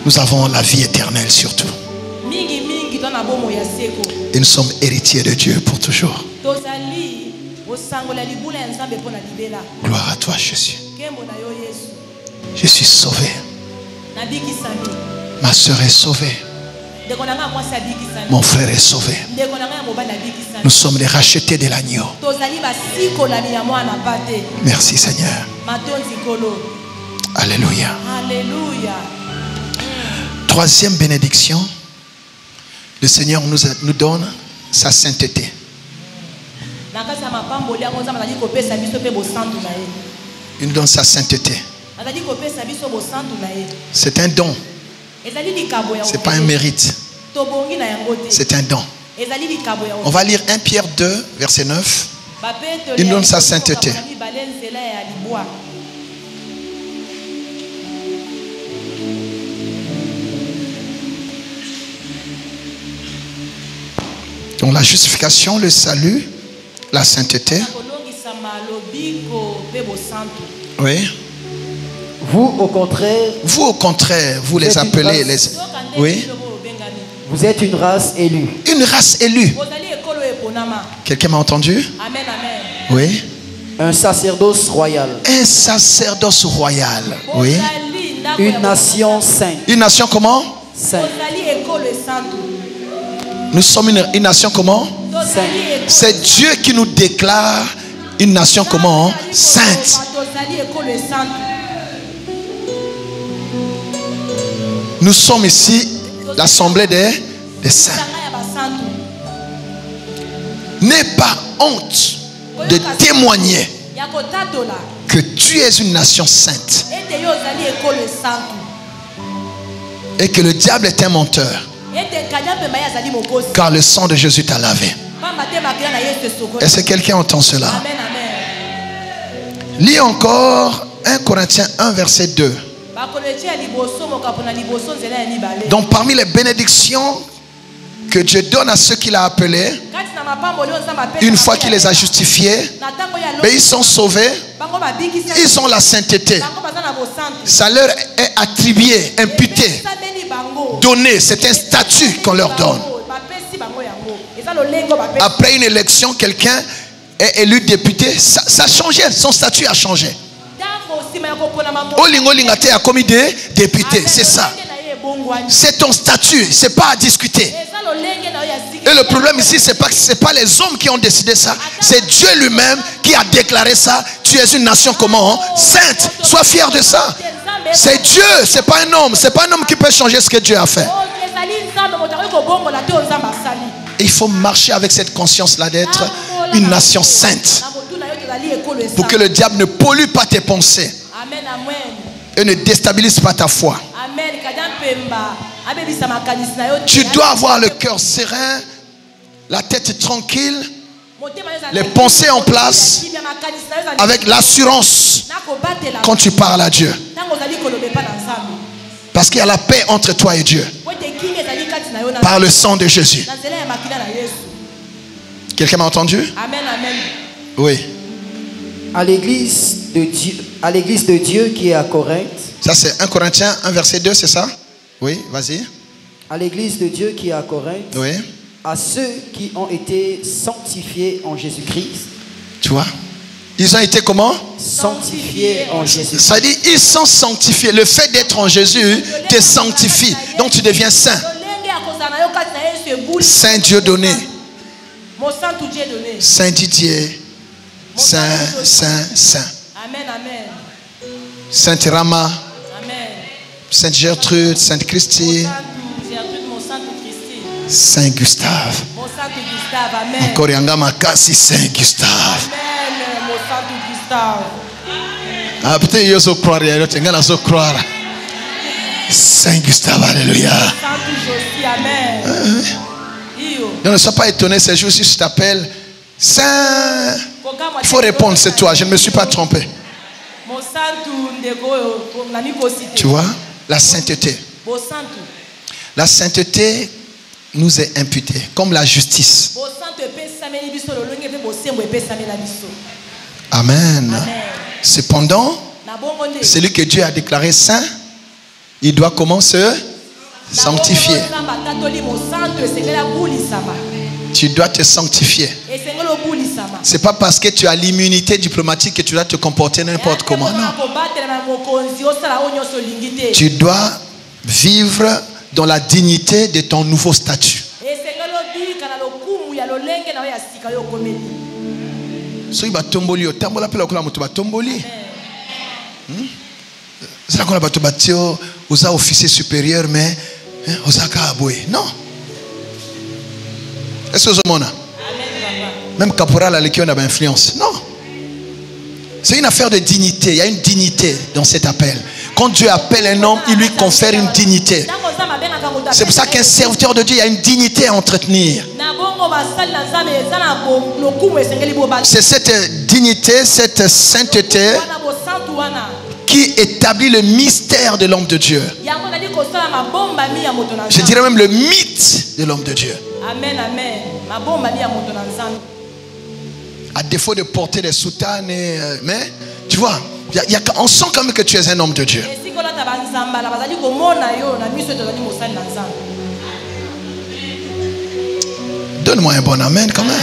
Nous avons la vie éternelle surtout. Et nous sommes héritiers de Dieu pour toujours. Gloire à toi Jésus. Je suis sauvé. Ma soeur est sauvée. Mon frère est sauvé. Nous sommes les rachetés de l'agneau. Merci Seigneur. Alléluia. Troisième bénédiction. Le Seigneur nous donne sa sainteté. Il nous donne sa sainteté. C'est un don. Ce n'est pas un mérite. C'est un don. On va lire 1 Pierre 2, verset 9. Il nous donne sa sainteté. Donc la justification, le salut, la sainteté. Oui. Vous au contraire, vous les appelez les... Oui. Vous êtes une race élue. Une race élue. Quelqu'un m'a entendu? Amen, amen. Oui. Un sacerdoce royal. Un sacerdoce royal. Oui. Une nation sainte. Une nation comment? Sainte. Nous sommes une nation comment? Sainte. C'est Dieu qui nous déclare une nation comment? Sainte. Nous sommes ici l'assemblée des saints. N'aie pas honte de témoigner que tu es une nation sainte et que le diable est un menteur, car le sang de Jésus t'a lavé. Est-ce que quelqu'un entend cela? Lis encore 1 Corinthiens 1 verset 2. Donc parmi les bénédictions que Dieu donne à ceux qu'il a appelés, une fois qu'il les a justifiés, ils sont sauvés, ils ont la sainteté. Ça leur est attribué, imputé, donné. C'est un statut qu'on leur donne. Après une élection, quelqu'un est élu député, ça a changé, son statut a changé. Olingolingate a commis des députés, c'est ça. C'est ton statut, c'est pas à discuter. Et le problème ici, c'est pas les hommes qui ont décidé ça, c'est Dieu lui-même qui a déclaré ça. Tu es une nation comment? Sainte. Sois fier de ça. C'est Dieu, c'est pas un homme. C'est pas un homme qui peut changer ce que Dieu a fait. Il faut marcher avec cette conscience-là d'être une nation sainte, pour que le diable ne pollue pas tes pensées et ne déstabilise pas ta foi. Tu dois avoir le cœur serein, la tête tranquille, les pensées en place, avec l'assurance quand tu parles à Dieu. Parce qu'il y a la paix entre toi et Dieu par le sang de Jésus. Quelqu'un m'a entendu? Amen, amen. Oui. À l'église de Dieu qui est à Corinthe, Ça c'est 1 Corinthiens 1 verset 2, c'est ça? Oui, vas-y. À l'église de Dieu qui est à Corinthe, oui. À ceux qui ont été sanctifiés en Jésus-Christ. Tu vois? Ils ont été comment? Sanctifiés en Jésus-Christ. Ça dit, ils sont sanctifiés. Le fait d'être en Jésus te sanctifie. Donc tu deviens saint. Saint Dieu donné. Saint Didier. Saint, Saint, Saint. Amen, amen. Sainte Rama. Amen. Sainte Gertrude, Sainte Christine. Saint Gustave. Encore Yanga Makasi, Saint Gustave. Amen, mon Saint Gustave. Ah, peut-être il y a ce croire, il y a ce croire. Saint Gustave, alléluia. Saint Josie, amen. Ne sois pas étonné ces jours si je t'appelle Saint. Il faut répondre, c'est toi, je ne me suis pas trompé. Tu vois, la sainteté. La sainteté nous est imputée comme la justice. Amen. Cependant, celui que Dieu a déclaré saint, il doit comment se sanctifier. Tu dois te sanctifier. C'est pas parce que tu as l'immunité diplomatique que tu dois te comporter n'importe comment. Non. Tu dois vivre dans la dignité de ton nouveau statut. Soki batomboli otambola pela kola moto batomboli. C'est là qu'on a bato batio aux officiers supérieurs mais aux akaboy. Non. Est-ce que vous avez même caporal avec qui on a influence? Non. C'est une affaire de dignité. Il y a une dignité dans cet appel. Quand Dieu appelle un homme, il lui confère une dignité. C'est pour ça qu'un serviteur de Dieu, il y a une dignité à entretenir. C'est cette dignité, cette sainteté qui établit le mystère de l'homme de Dieu. Je dirais même le mythe de l'homme de Dieu. Amen, amen. À défaut de porter des soutanes, mais tu vois, on sent quand même que tu es un homme de Dieu. Donne-moi un bon amen quand même.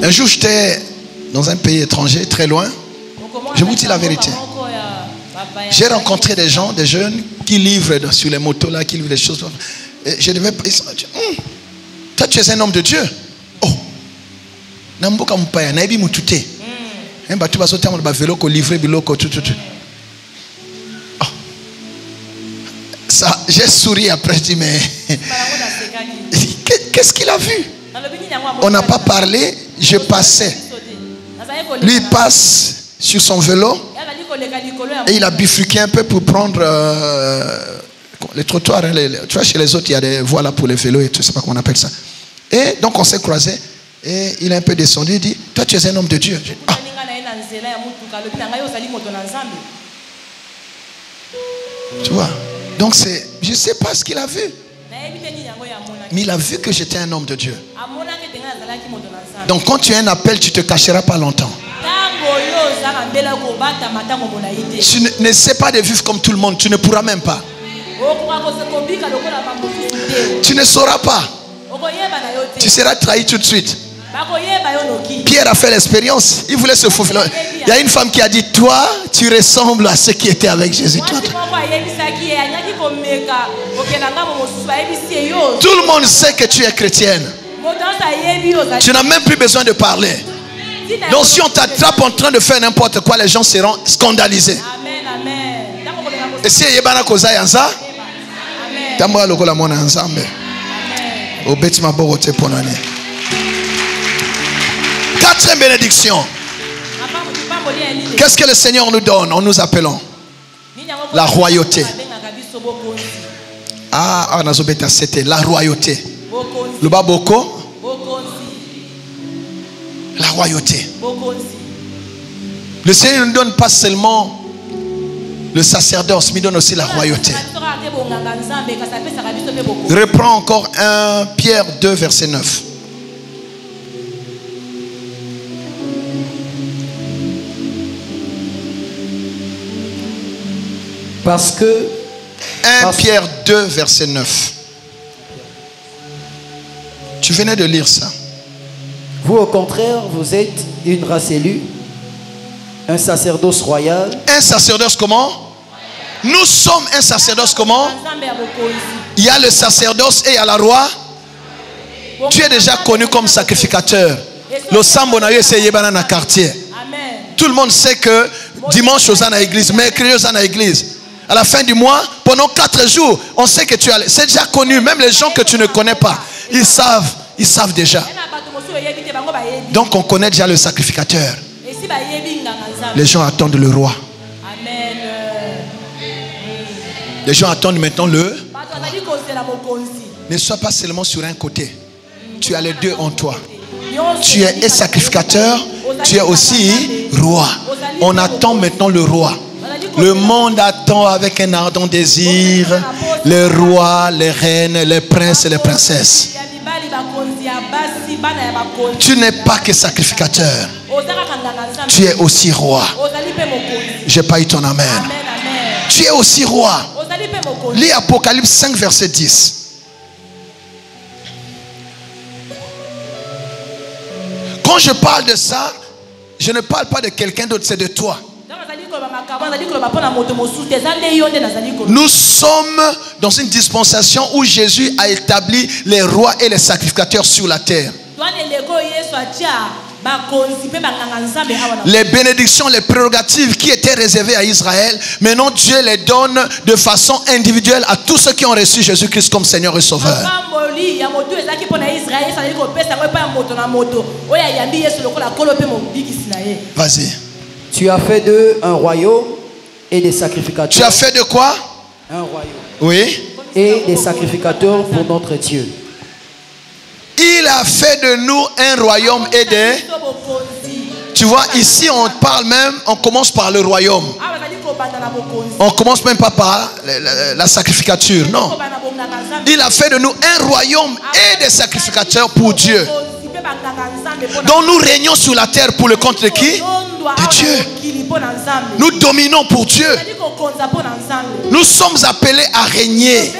Un jour, j'étais dans un pays étranger, très loin. Je vous dis la vérité. J'ai rencontré des gens, des jeunes qui livrent sur les motos là, qui livrent des choses. Et je devais. Toi, tu es un homme de Dieu. Oh, Namboka Mpaya, Naibi Mutute. Tu vas sauter en vélo, livrer biloko, tout. Oh. Ça, j'ai souri après, je dis mais qu'est-ce qu'il a vu? On n'a pas parlé, je passais. Lui il passe sur son vélo. Et il a bifurqué un peu pour prendre les trottoirs. Tu vois, chez les autres, il y a des voies là pour les vélos et tout, je ne sais pas comment on appelle ça. Et donc, on s'est croisés. Et il a un peu descendu. Il dit, toi, tu es un homme de Dieu. Dit, ah. Tu vois. Donc, je ne sais pas ce qu'il a vu. Mais il a vu que j'étais un homme de Dieu. Donc, quand tu as un appel, tu ne te cacheras pas longtemps. Tu n'essaies pas de vivre comme tout le monde. Tu ne pourras même pas. Tu ne sauras pas. Tu seras trahi tout de suite. Pierre a fait l'expérience. Il voulait se faufiler. Il y a une femme qui a dit, toi, tu ressembles à ceux qui étaient avec Jésus. Tout le monde sait que tu es chrétienne. Tu n'as même plus besoin de parler. Donc si on t'attrape en train de faire n'importe quoi, les gens seront scandalisés. Et si il y a koza yanza, tamwa lokola mona nzambe. Obeti maboko te ponane. Quatrième bénédiction. Qu'est-ce que le Seigneur nous donne en nous appelant? La royauté. Ah, nazobeta c'était la royauté. Le baboko. La royauté. Le Seigneur ne nous donne pas seulement le sacerdoce, mais il donne aussi la royauté. Reprends encore 1 Pierre 2, verset 9. Parce que 1 Pierre 2, verset 9. Tu venais de lire ça. Vous, au contraire, vous êtes une race élue, un sacerdoce royal. Un sacerdoce comment? Nous sommes un sacerdoce comment? Il y a le sacerdoce et il y a la roi. Tu es déjà connu comme sacrificateur. Le sambonayo c'est dans quartier. Tout le monde sait que dimanche aux à l'église, mercredi aux à l'église. À la fin du mois, pendant 4 jours, on sait que tu as. C'est déjà connu. Même les gens que tu ne connais pas, ils savent déjà. Donc on connaît déjà le sacrificateur. Les gens attendent le roi. Les gens attendent maintenant le. Ne sois pas seulement sur un côté. Tu as les deux en toi. Tu es sacrificateur, tu es aussi roi. On attend maintenant le roi. Le monde attend avec un ardent désir les rois, les reines, les princes et les princesses. Tu n'es pas que sacrificateur. Tu es aussi roi. J'ai pas eu ton amen. Tu es aussi roi. Lis Apocalypse 5, verset 10. Quand je parle de ça, je ne parle pas de quelqu'un d'autre, c'est de toi. Nous sommes dans une dispensation où Jésus a établi les rois et les sacrificateurs sur la terre. Les bénédictions, les prérogatives qui étaient réservées à Israël, maintenant Dieu les donne de façon individuelle à tous ceux qui ont reçu Jésus-Christ comme Seigneur et Sauveur. Vas-y. Tu as fait d'eux un royaume et des sacrificateurs. Tu as fait de quoi? Un royaume. Oui. Et des sacrificateurs pour notre Dieu. Il a fait de nous un royaume et des... Tu vois, ici on parle même, on commence par le royaume. On commence même pas par la sacrificature, non. Il a fait de nous un royaume et des sacrificateurs pour Dieu. Donc nous régnons sur la terre pour le compte de qui? De Dieu. Nous dominons pour Dieu. Nous sommes appelés à régner.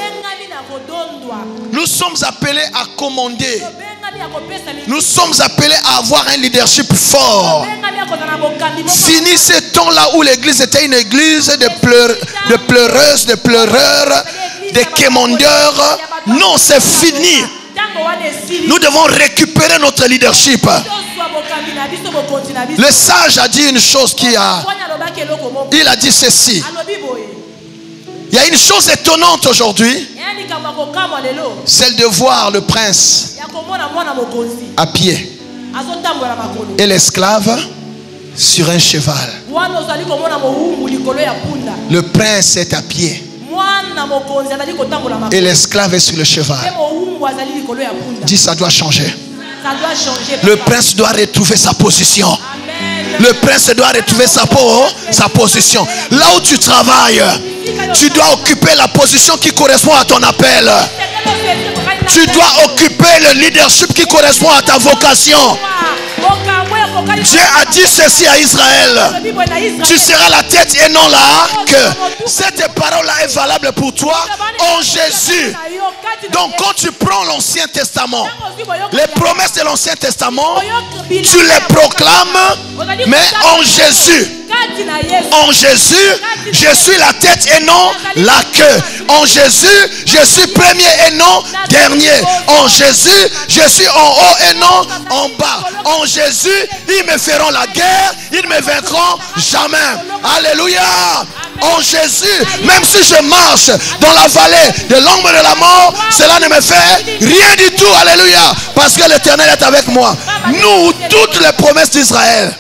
Nous sommes appelés à commander. Nous sommes appelés à avoir un leadership fort. Fini ce temps-là où l'église était une église de pleureuses, de pleureurs, de quémandeurs. Non, c'est fini. Nous devons récupérer notre leadership. Le sage a dit une chose il a dit ceci. Il y a une chose étonnante aujourd'hui, celle de voir le prince à pied et l'esclave sur un cheval. Le prince est à pied et l'esclave est sur le cheval. Dis, ça doit changer. Le prince doit retrouver sa position. Le prince doit retrouver sa position. Là où tu travailles, tu dois occuper la position qui correspond à ton appel. Tu dois occuper le leadership qui correspond à ta vocation. Dieu a dit ceci à Israël: tu seras la tête et non la queue. Cette parole-là est valable pour toi en Jésus. Donc quand tu prends l'Ancien Testament, les promesses de l'Ancien Testament, tu les proclames, mais en Jésus. En Jésus, je suis la tête et non la queue. En Jésus, je suis premier et non dernier. En Jésus, je suis en haut et non en bas. En Jésus, ils me feront la guerre, ils ne me vaincront jamais. Alléluia. En Jésus, même si je marche dans la vallée de l'ombre de la mort, cela ne me fait rien du tout. Alléluia. Parce que l'Éternel est avec moi. Nous, toutes les promesses d'Israël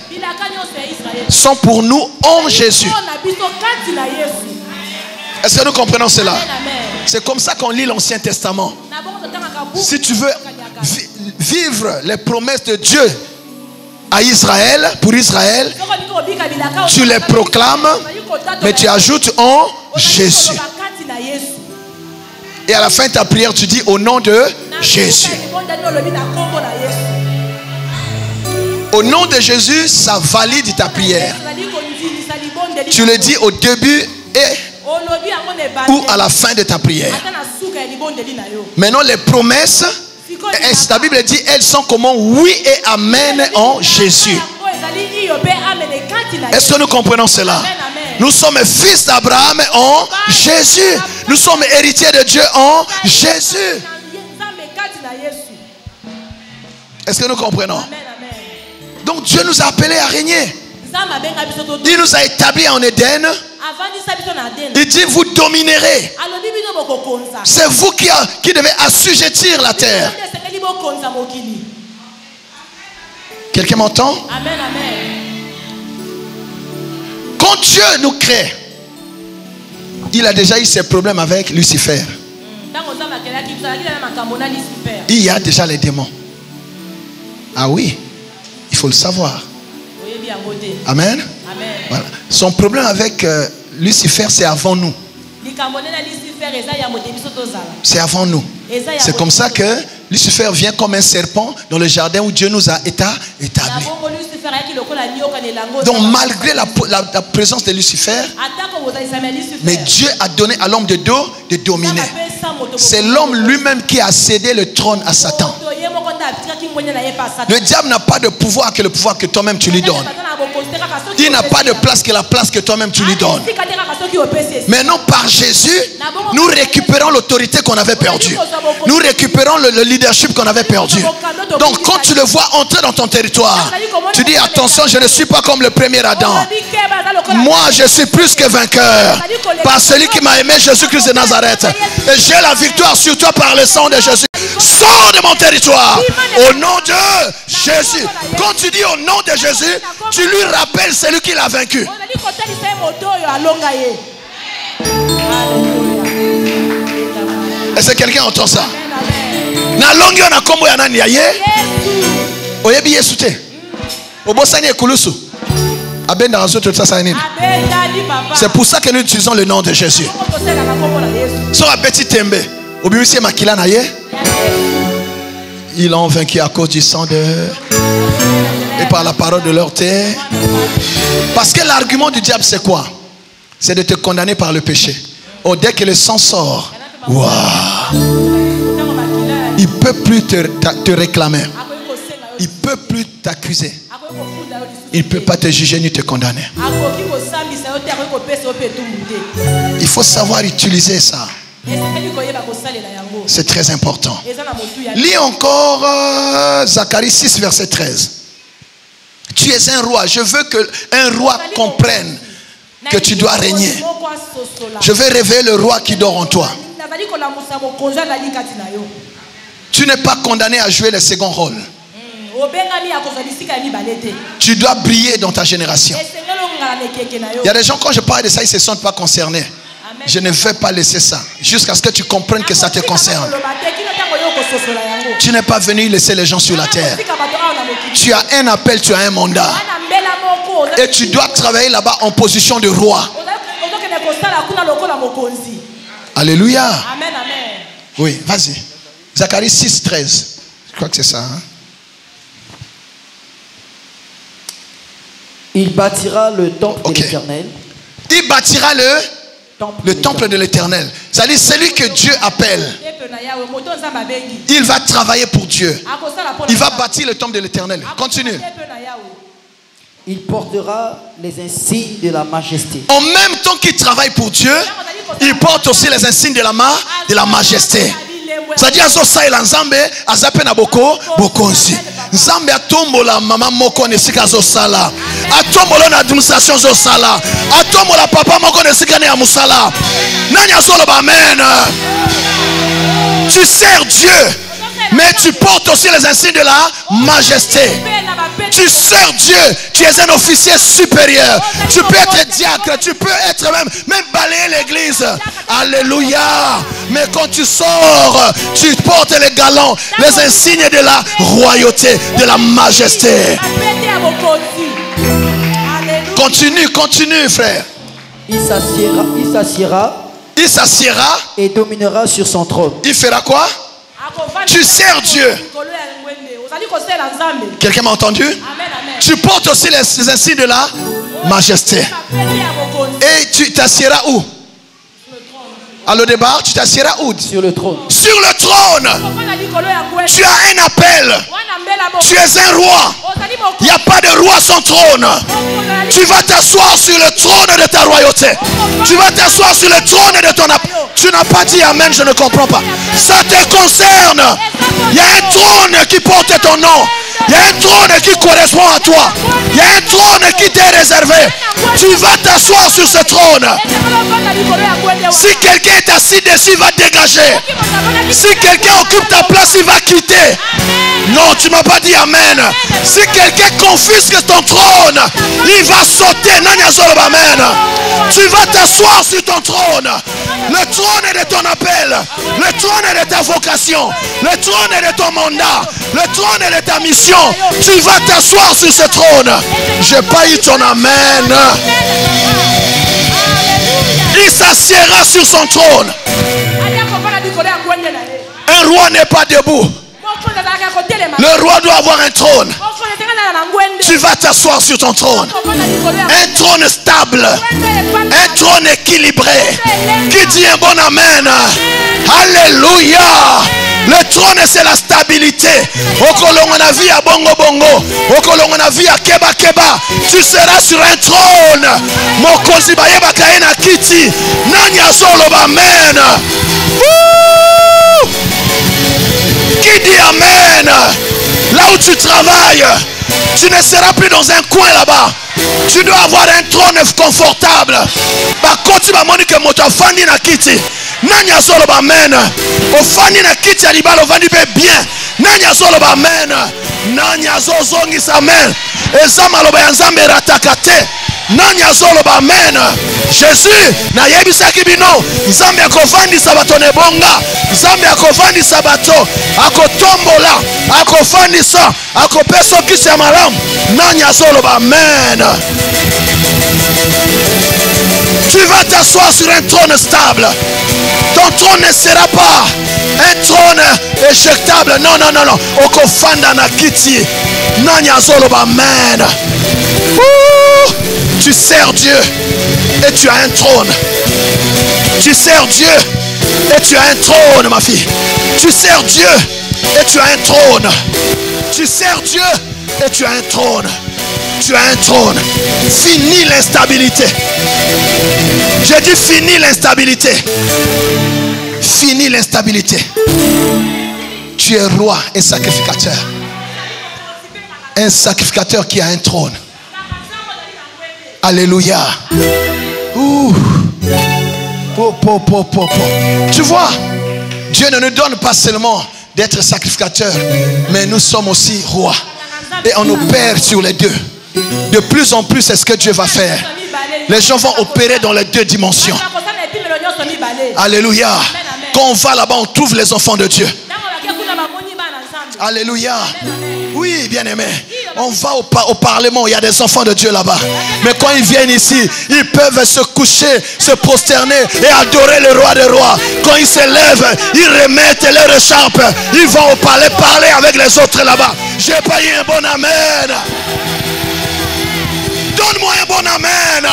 sont pour nous en Jésus. Est-ce que nous comprenons cela? C'est comme ça qu'on lit l'Ancien Testament. Si tu veux vivre les promesses de Dieu à Israël, pour Israël, tu les proclames, mais tu ajoutes en Jésus. Et à la fin de ta prière, tu dis au nom de Jésus. Au nom de Jésus, ça valide ta prière. Tu le dis au début et ou à la fin de ta prière. Maintenant, les promesses, la Bible dit, elles sont comment? Oui et amen en Jésus. Est-ce que nous comprenons cela? Nous sommes fils d'Abraham en Jésus. Nous sommes héritiers de Dieu en Jésus. Est-ce que nous comprenons? Donc Dieu nous a appelés à régner. Il nous a établis en Éden. Il dit, vous dominerez. C'est vous qui devez assujettir la terre. Quelqu'un m'entend? Quand Dieu nous crée, il a déjà eu ses problèmes avec Lucifer. Il y a déjà les démons. Ah oui, il faut le savoir. Amen. Voilà. Son problème avec Lucifer, c'est avant nous. C'est avant nous. C'est comme ça que Lucifer vient comme un serpent dans le jardin où Dieu nous a établis. Donc malgré la présence de Lucifer, mais Dieu a donné à l'homme de dominer. C'est l'homme lui-même qui a cédé le trône à Satan. Le diable n'a pas de pouvoir que le pouvoir que toi-même tu lui donnes. Il n'a pas de place que la place que toi-même tu lui donnes. Maintenant par Jésus, nous récupérons l'autorité qu'on avait perdue. Nous récupérons le leadership qu'on avait perdu. Donc quand tu le vois entrer dans ton territoire, tu dis attention, je ne suis pas comme le premier Adam. Moi je suis plus que vainqueur par celui qui m'a aimé, Jésus-Christ de Nazareth. Et j'ai la victoire sur toi par le sang de Jésus. Sors de mon territoire au nom de Jésus. Quand tu dis au nom de Jésus, tu lui rappelles celui qui l'a vaincu. Est-ce que quelqu'un entend ça? Na longi on a combo ya nani aye? Oyebi Yesu te. Obosani ekulusu. Abenda razo tout ça ça nini? C'est pour ça que nous utilisons le nom de Jésus. So a petit tembe. Obimisi makila na ye. Ils l'ont vaincu à cause du sang de et par la parole de leur terre. Parce que l'argument du diable c'est quoi? C'est de te condamner par le péché. Oh, dès que le sang sort, wow, il ne peut plus te réclamer. Il ne peut plus t'accuser. Il ne peut pas te juger ni te condamner. Il faut savoir utiliser ça. C'est très important. Lis encore Zacharie 6 verset 13. Tu es un roi. Je veux qu'un roi comprenne que tu dois régner. Je vais réveiller le roi qui dort en toi. Tu n'es pas condamné à jouer le second rôle. Tu dois briller dans ta génération. Il y a des gens, quand je parle de ça, ils ne se sentent pas concernés. Je ne vais pas laisser ça jusqu'à ce que tu comprennes que ça te concerne. Tu n'es pas venu laisser les gens sur la terre. Tu as un appel, tu as un mandat. Et tu dois travailler là-bas en position de roi. Alléluia. Amen, amen. Oui, vas-y. Zacharie 6, 13. Je crois que c'est ça. Hein? Il bâtira le temple de l'Éternel. Il bâtira le temple de l'Éternel. C'est-à-dire celui que Dieu appelle. Il va travailler pour Dieu. Il va bâtir le temple de l'Éternel. Continue. Il portera les insignes de la majesté. En même temps qu'il travaille pour Dieu, il porte aussi les insignes de la majesté. C'est-à-dire Zosa et Nzambe azape na boko bokonzi. Nzambe atombola mama moko nesika zosala. Atombola na administration zosala. Atombola papa moko nesika ne amusala. Nani azoloba amen. Tu sers Dieu, mais tu portes aussi les insignes de la majesté. Tu sers Dieu, tu es un officier supérieur. Tu peux être diacre, tu peux être même balayer l'église. Alléluia. Mais quand tu sors, tu portes les galons, les insignes de la royauté, de la majesté. Continue frère. Il s'assiera et dominera sur son trône. Il fera quoi? Tu sers Dieu. Quelqu'un m'a entendu? Tu portes aussi les insignes de la majesté. Et tu t'assieras où? À le départ, tu t'assieras où? Sur le trône. Sur le trône. Tu as un appel. Tu es un roi. Il n'y a pas de roi sans trône. Tu vas t'asseoir sur le trône de ta royauté. Tu vas t'asseoir sur le trône de ton appel. Tu n'as pas dit amen, je ne comprends pas. Ça te concerne. Il y a un trône qui porte ton nom. Il y a un trône qui correspond à toi. Il y a un trône qui t'est réservé. Tu vas t'asseoir sur ce trône. Si quelqu'un est assis dessus, il va dégager. Si quelqu'un occupe ta place, il va quitter. Non, tu ne m'as pas dit amen. Si quelqu'un confisque ton trône, il va sauter. Tu vas t'asseoir sur ton trône. Le trône est de ton appel. Le trône est de ta vocation. Le trône est de ton mandat. Le trône est de ta mission. Tu vas t'asseoir sur ce trône. Je n'ai pas eu ton amen. Il s'assiera sur son trône. Un roi n'est pas debout. Le roi doit avoir un trône. Tu vas t'asseoir sur ton trône. Un trône stable. Un trône équilibré. Qui dit un bon amen? Alléluia. Le trône, c'est la stabilité. Okolonganavi à bongo bongo. Okolonganavi à keba keba. Tu seras sur un trône. Mokozi bayeba kaena kiti. Nanya solo amen. Qui dit amen? Là où tu travailles, tu ne seras plus dans un coin là-bas. Tu dois avoir un trône confortable. Bakoti ba moni ke moto afandi na kiti. Nanya solo ba amen. Ofandi na kiti ya libalo vandi be bien. Nanya solo ba amen. Nanya zozongi sa amen. Eza maloba ya Nzambe ratakate. Nanya solo ba amen. Jésus na yebisaki bino Nzambe akovandisa bato nebonga. Nzambe akovandisa bato akotombola akofandisa akopesa kisi ya malamu. Nanya solo ba amen. Tu vas t'asseoir sur un trône stable. Ton trône ne sera pas un trône éjectable. Non, non, non, non. Okofanda na kiti. Nanya solo ba amen. Tu sers Dieu et tu as un trône. Tu sers Dieu et tu as un trône, ma fille. Tu sers Dieu et tu as un trône. Tu sers Dieu et tu as un trône. Tu as un trône. Fini l'instabilité. J'ai dit fini l'instabilité. Fini l'instabilité. Tu es roi et sacrificateur. Un sacrificateur qui a un trône. Alléluia. Ouh. Tu vois, Dieu ne nous donne pas seulement d'être sacrificateur, mais nous sommes aussi rois. Et on opère sur les deux. De plus en plus, c'est ce que Dieu va faire. Les gens vont opérer dans les deux dimensions. Alléluia. Quand on va là-bas, on trouve les enfants de Dieu. Alléluia. Oui, bien aimé. On va au Parlement, il y a des enfants de Dieu là-bas. Mais quand ils viennent ici, ils peuvent se coucher, se prosterner et adorer le roi des rois. Quand ils se lèvent, ils remettent leur écharpe. Ils vont au palais parler avec les autres là-bas. J'ai pas eu un bon amen. Donne-moi un bon amen.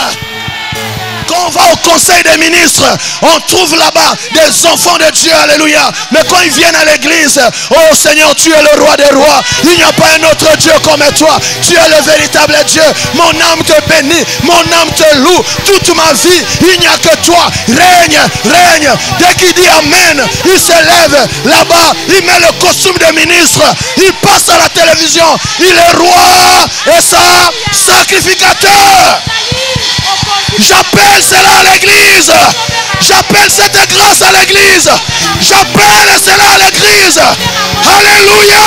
Quand on va au conseil des ministres, on trouve là-bas des enfants de Dieu, alléluia. Mais quand ils viennent à l'église, oh Seigneur, tu es le roi des rois. Il n'y a pas un autre Dieu comme toi. Tu es le véritable Dieu. Mon âme te bénit, mon âme te loue. Toute ma vie, il n'y a que toi. Règne, règne. Dès qu'il dit amen, il se lève là-bas, il met le costume de ministre, il passe à la télévision. Il est roi et sacrificateur. J'appelle cela à l'église. J'appelle cette grâce à l'église. J'appelle cela à l'église. Alléluia.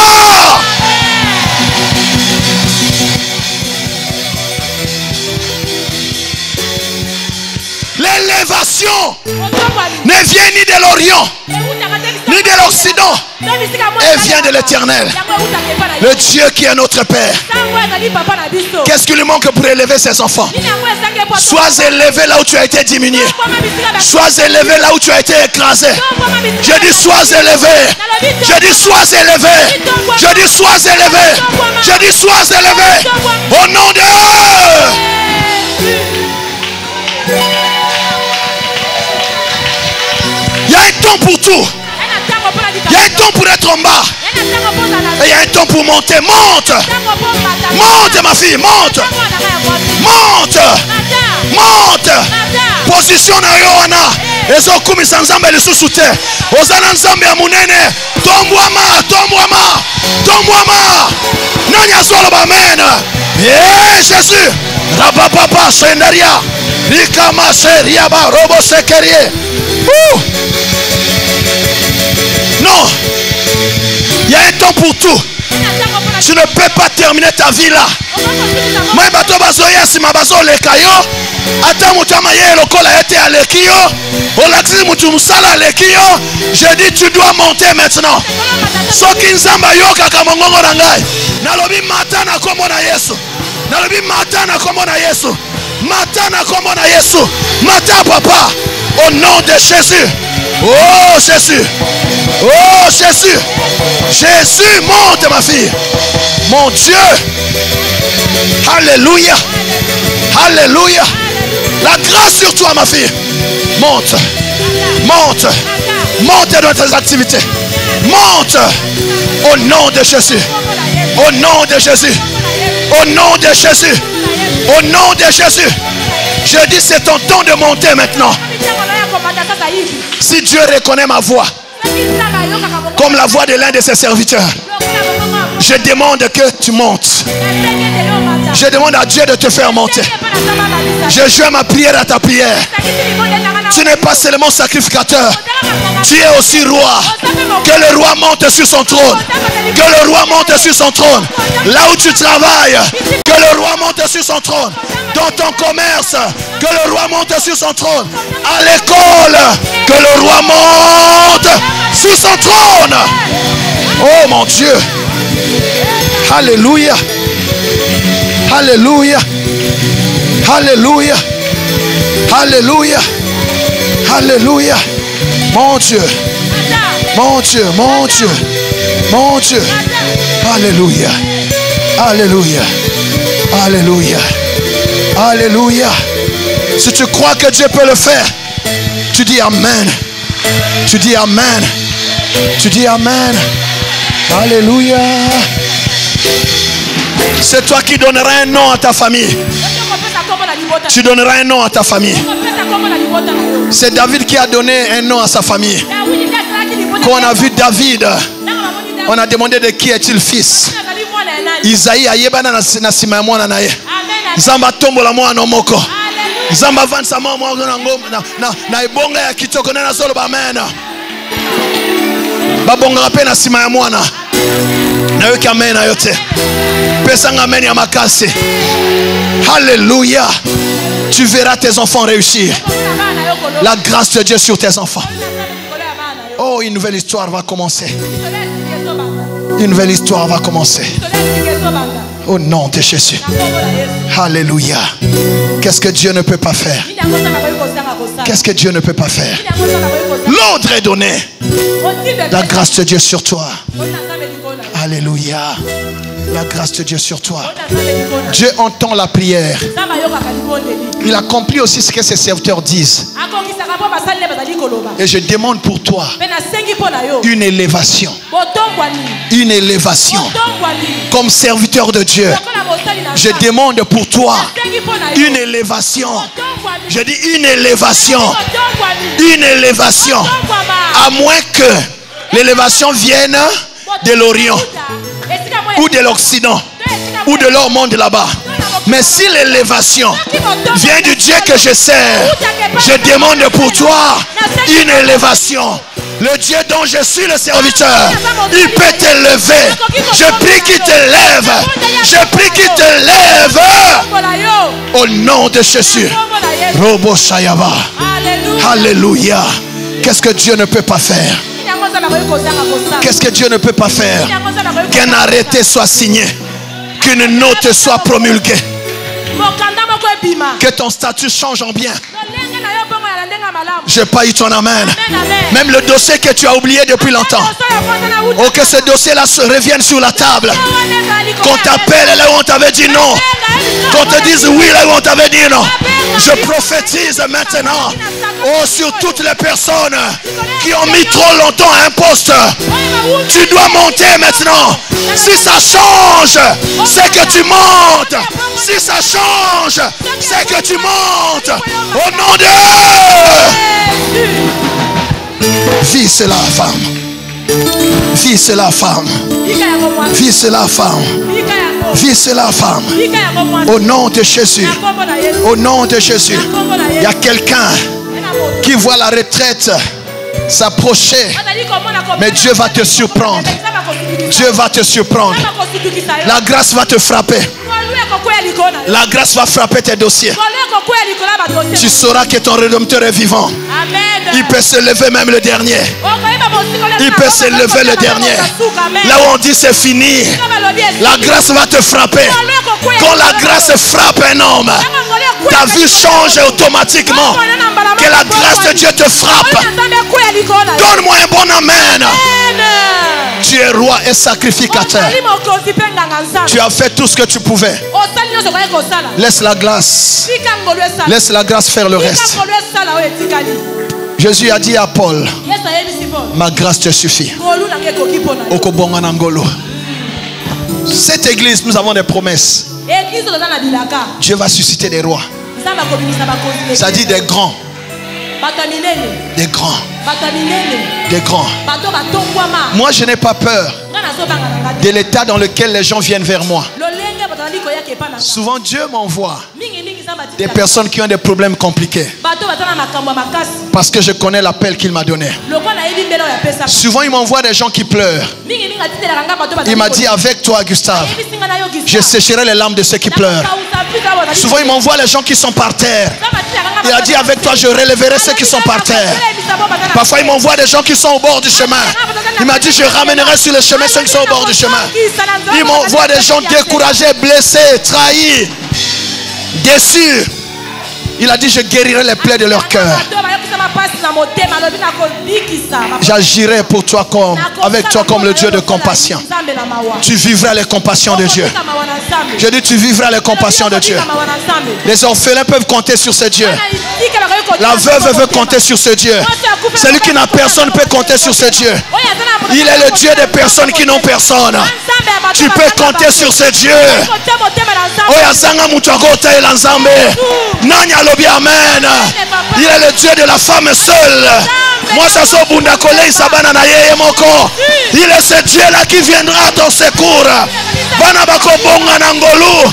L'élévation ne vient ni de l'Orient, ni de l'Occident. Elle vient de l'Éternel, le Dieu qui est notre Père. Qu'est-ce qui lui manque pour élever ses enfants? Sois élevé là où tu as été diminué. Sois élevé là où tu as été écrasé. Je dis sois élevé. Je dis sois élevé. Je dis sois élevé. Je dis sois élevé. Au nom de pour tout. Il y a un temps pour être en bas. Et il y a un temps pour monter. Monte. Monte ma fille. Monte. Monte. Monte. Position na yoana. Ezo kumi sanzamba lisusu te. Ozana nzambe ya munene. Tombwama. Tombwama. Tombwama. Nanya solo ba amen. Eh Jésus. Rabapapa sendaria. Rikama seria ba robo sekerie. Non. Il y a un temps pour tout. Tu ne peux pas terminer ta vie là. Moi bato bazoya sima bazo lekayo. Ata mutama ye lokola ete alekio. Olaxi mutu musala alekio. Je dis tu dois monter maintenant. Soki nzamba yoka kamongongo na ngai. Nalobi mata na kombo na Yesu. Nalobi mata na kombo na Yesu. Mata na kombo na Yesu. Mata papa. Au nom de Jésus. Oh Jésus. Oh Jésus. Jésus, monte ma fille. Mon Dieu. Alléluia. Alléluia. La grâce sur toi ma fille. Monte. Monte. Monte dans tes activités. Monte. Au nom de Jésus. Au nom de Jésus. Au nom de Jésus. Au nom de Jésus. Je dis c'est ton temps de monter maintenant. Si Dieu reconnaît ma voix comme la voix de l'un de ses serviteurs, je demande que tu montes. Je demande à Dieu de te faire monter. Je joins ma prière à ta prière. Tu n'es pas seulement sacrificateur, tu es aussi roi. Que le roi monte sur son trône. Que le roi monte sur son trône. Là où tu travailles, que le roi monte sur son trône. Dans ton commerce, que le roi monte sur son trône. À l'école, que le roi monte sur son trône. Oh mon Dieu. Alléluia. Alléluia. Alléluia. Alléluia. Alléluia. Mon Dieu. Mon Dieu. Mon Dieu. Mon Dieu. Alléluia. Alléluia. Alléluia. Alléluia. Si tu crois que Dieu peut le faire, tu dis Amen. Tu dis Amen. Tu dis Amen. Alléluia. C'est toi qui donneras un nom à ta famille. Tu donneras un nom à ta famille. C'est David qui a donné un nom à sa famille. Quand on a vu David, on a demandé de qui est-il fils. Isaïe ayebana na sima ya mwana naye. Zamba tombola mwana moko. Zamba vansa mwana na ebonga ya kitoko na solo ba amen. Babonga pe na sima ya mwana. Na yoki amen na yote. Pesa amen ya makasi. Alléluia. Tu verras tes enfants réussir. La grâce de Dieu sur tes enfants. Oh, une nouvelle histoire va commencer. Une nouvelle histoire va commencer. Au nom de Jésus. Alléluia. Qu'est-ce que Dieu ne peut pas faire? Qu'est-ce que Dieu ne peut pas faire? L'ordre est donné. La grâce de Dieu sur toi. Alléluia. La grâce de Dieu sur toi. Dieu entend la prière. Il accomplit aussi ce que ses serviteurs disent. Et je demande pour toi une élévation. Une élévation. Comme serviteur de Dieu, je demande pour toi une élévation. Je dis une élévation. Une élévation. À moins que l'élévation vienne de l'Orient ou de l'Occident ou de leur monde là-bas. Mais si l'élévation vient du Dieu que je sers, je demande pour toi une élévation. Le Dieu dont je suis le serviteur, il peut t'élever. Je prie qu'il te lève. Je prie qu'il te lève. Au nom de Jésus. Robo Shayaba. Alléluia. Qu'est-ce que Dieu ne peut pas faire? Qu'est-ce que Dieu ne peut pas faire? Qu'un arrêté soit signé, qu'une note soit promulguée, que ton statut change en bien. Je paye ton amen. Même le dossier que tu as oublié depuis longtemps, oh, que ce dossier-là se revienne sur la table. Qu'on t'appelle là où on t'avait dit non, qu'on te dise oui là où on t'avait dit non. Je prophétise maintenant, oh, sur toutes les personnes qui ont mis trop longtemps à un poste. Tu dois monter maintenant. Si ça change, c'est que tu montes. Si ça change, c'est que tu montes. Au nom de vie, c'est la femme. Vie, c'est la femme. Vie, c'est la femme. Vie, c'est la femme. Au nom de Jésus. Au nom de Jésus. Il y a quelqu'un qui voit la retraite s'approcher. Mais Dieu va te surprendre. Dieu va te surprendre. La grâce va te frapper. La grâce va frapper tes dossiers. Tu sauras que ton Rédempteur est vivant. Il peut se lever même le dernier. Il peut se lever le dernier. Là où on dit c'est fini, la grâce va te frapper. Quand la grâce frappe un homme, ta vie change automatiquement. Que la grâce de Dieu te frappe. Donne-moi un bon amen. Tu es roi et sacrificateur. Tu as fait tout ce que tu pouvais. Laisse la grâce. Laisse la grâce faire le reste. Jésus a dit à Paul, ma grâce te suffit. Cette église, nous avons des promesses. Dieu va susciter des rois. Ça dit des grands. Des grands. Des grands. Moi, je n'ai pas peur de l'état dans lequel les gens viennent vers moi. Souvent, Dieu m'envoie des personnes qui ont des problèmes compliqués. Parce que je connais l'appel qu'il m'a donné. Souvent, il m'envoie des gens qui pleurent. Il m'a dit, avec toi, Gustave, je sécherai les larmes de ceux qui pleurent. Souvent, il m'envoie les gens qui sont par terre. Il a dit, avec toi, je relèverai ceux qui sont par terre. Parfois, il m'envoie des gens qui sont au bord du chemin. Il m'a dit, je ramènerai sur le chemin ceux qui sont au bord du chemin. Il m'envoie des gens découragés, blessés, trahis, déçus. Il a dit, je guérirai les plaies de leur cœur. J'agirai pour toi avec toi comme le Dieu de compassion. Tu vivras les compassions de Dieu. Je dis, tu vivras les compassions de Dieu. Les orphelins peuvent compter sur ce Dieu. La veuve veut compter sur ce Dieu. Celui qui n'a personne peut compter sur ce Dieu. Il est le Dieu des personnes qui n'ont personne. Tu peux compter sur ce Dieu. Amen. Il est le Dieu de la femme seule. Moi, ça so bundakole sabana na yeye moko. Il est ce Dieu-là qui viendra à ton secours. Bana bako bonga na ngolu.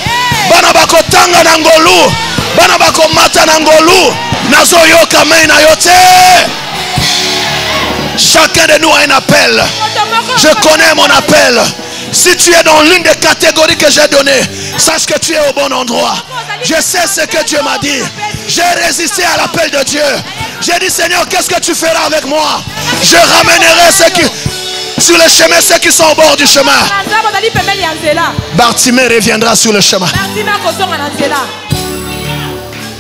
Bana bako tanga na ngolu. Bana bako mata na ngolu. Nazo yoka mei na yote. Chacun de nous a un appel. Je connais mon appel. Si tu es dans l'une des catégories que j'ai données, sache que tu es au bon endroit. Je sais ce que Dieu m'a dit. J'ai résisté à l'appel de Dieu. J'ai dit, Seigneur, qu'est-ce que tu feras avec moi? Je ramènerai ceux qui, sur le chemin, ceux qui sont au bord du chemin. Bartimée reviendra sur le chemin.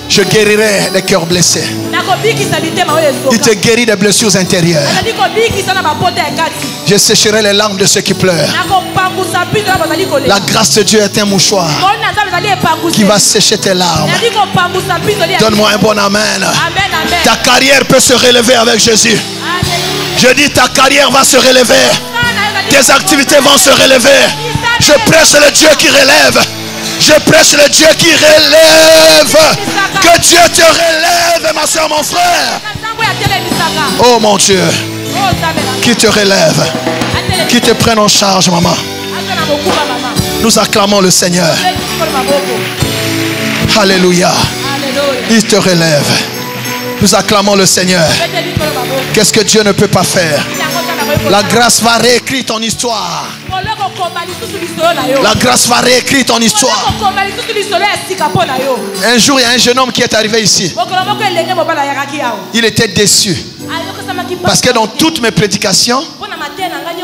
Je guérirai les cœurs blessés. Il te guérit des blessures intérieures. Je sécherai les larmes de ceux qui pleurent. La grâce de Dieu est un mouchoir qui va sécher tes larmes. Donne-moi un bon amen. Ta carrière peut se relever avec Jésus. Je dis, ta carrière va se relever. Tes activités vont se relever. Je prêche le Dieu qui relève. Je prêche le Dieu qui relève. Que Dieu te relève, ma soeur, mon frère. Oh mon Dieu. Qui te relève. Qui te prenne en charge, maman. Nous acclamons le Seigneur. Alléluia. Il te relève. Nous acclamons le Seigneur. Qu'est-ce que Dieu ne peut pas faire? La grâce va réécrire ton histoire. La grâce va réécrire ton histoire. Un jour, il y a un jeune homme qui est arrivé ici. Il était déçu. Parce que dans toutes mes prédications,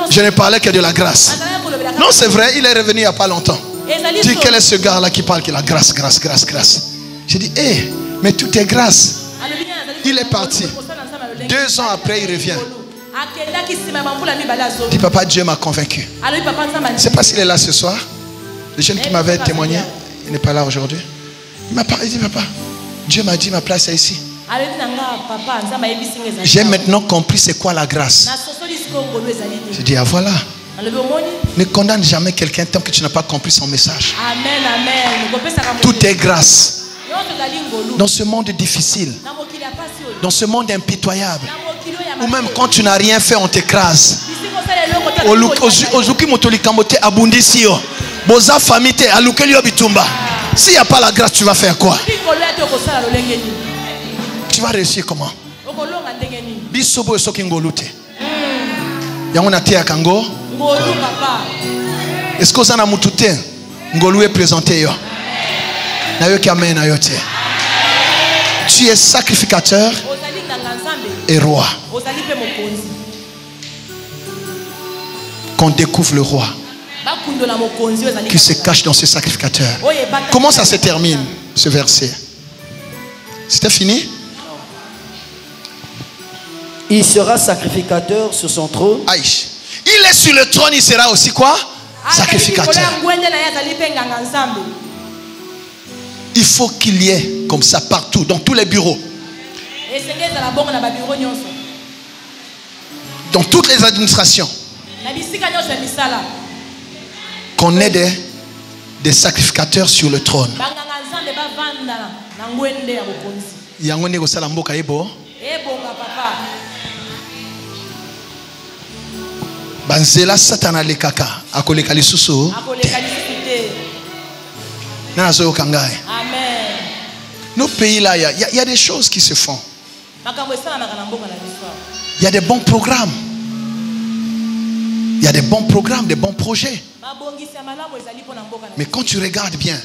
je ne parlais que de la grâce. Non, c'est vrai, il est revenu il n'y a pas longtemps. Il dit, quel est ce gars-là qui parle que la grâce, grâce, grâce, grâce? J'ai dit, hé, mais tout est grâce. Il est parti. 2 ans après, il revient. Il dit, papa, Dieu m'a convaincu. Je ne sais pas s'il est là ce soir. Le jeune qui m'avait témoigné, il n'est pas là aujourd'hui. Il m'a dit, papa, Dieu m'a dit, ma place est ici. J'ai maintenant compris c'est quoi la grâce. Je dis, ah voilà. Ne condamne jamais quelqu'un tant que tu n'as pas compris son message. Amen, amen. Tout est grâce. Dans ce monde difficile, dans ce monde impitoyable, ou même quand tu n'as rien fait, on t'écrase. S'il n'y a pas la grâce, tu vas faire quoi? Tu vas réussir comment? Bisobo soki ngolute. Yango na te akango. Est-ce que ça na mutute? Ngolu est présenté yo. Na yo ki amen na yo te. Tu es sacrificateur et roi. Qu'on découvre le roi qui se cache dans ce sacrificateur. Comment ça se termine, ce verset? C'était fini? Il sera sacrificateur sur son trône. Aïch. Il est sur le trône, il sera aussi quoi? Sacrificateur. Il faut qu'il y ait comme ça partout, dans tous les bureaux, dans toutes les administrations, qu'on ait des sacrificateurs sur le trône. Banzela satana le kaka akoleka lisusu. Amen. Nos pays là, il y a des choses qui se font. Il y a des bons programmes. Il y a des bons programmes, des bons projets. Mais quand tu regardes bien,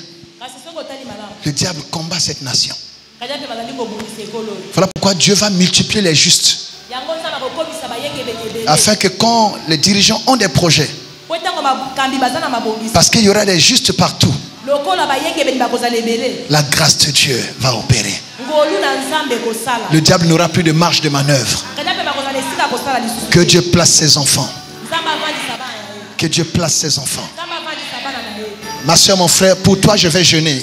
le diable combat cette nation. Voilà pourquoi Dieu va multiplier les justes. Afin que quand les dirigeants ont des projets, parce qu'il y aura des justes partout, la grâce de Dieu va opérer. Le diable n'aura plus de marge de manœuvre. Que Dieu place ses enfants. Que Dieu place ses enfants. Ma soeur, mon frère, pour toi je vais jeûner.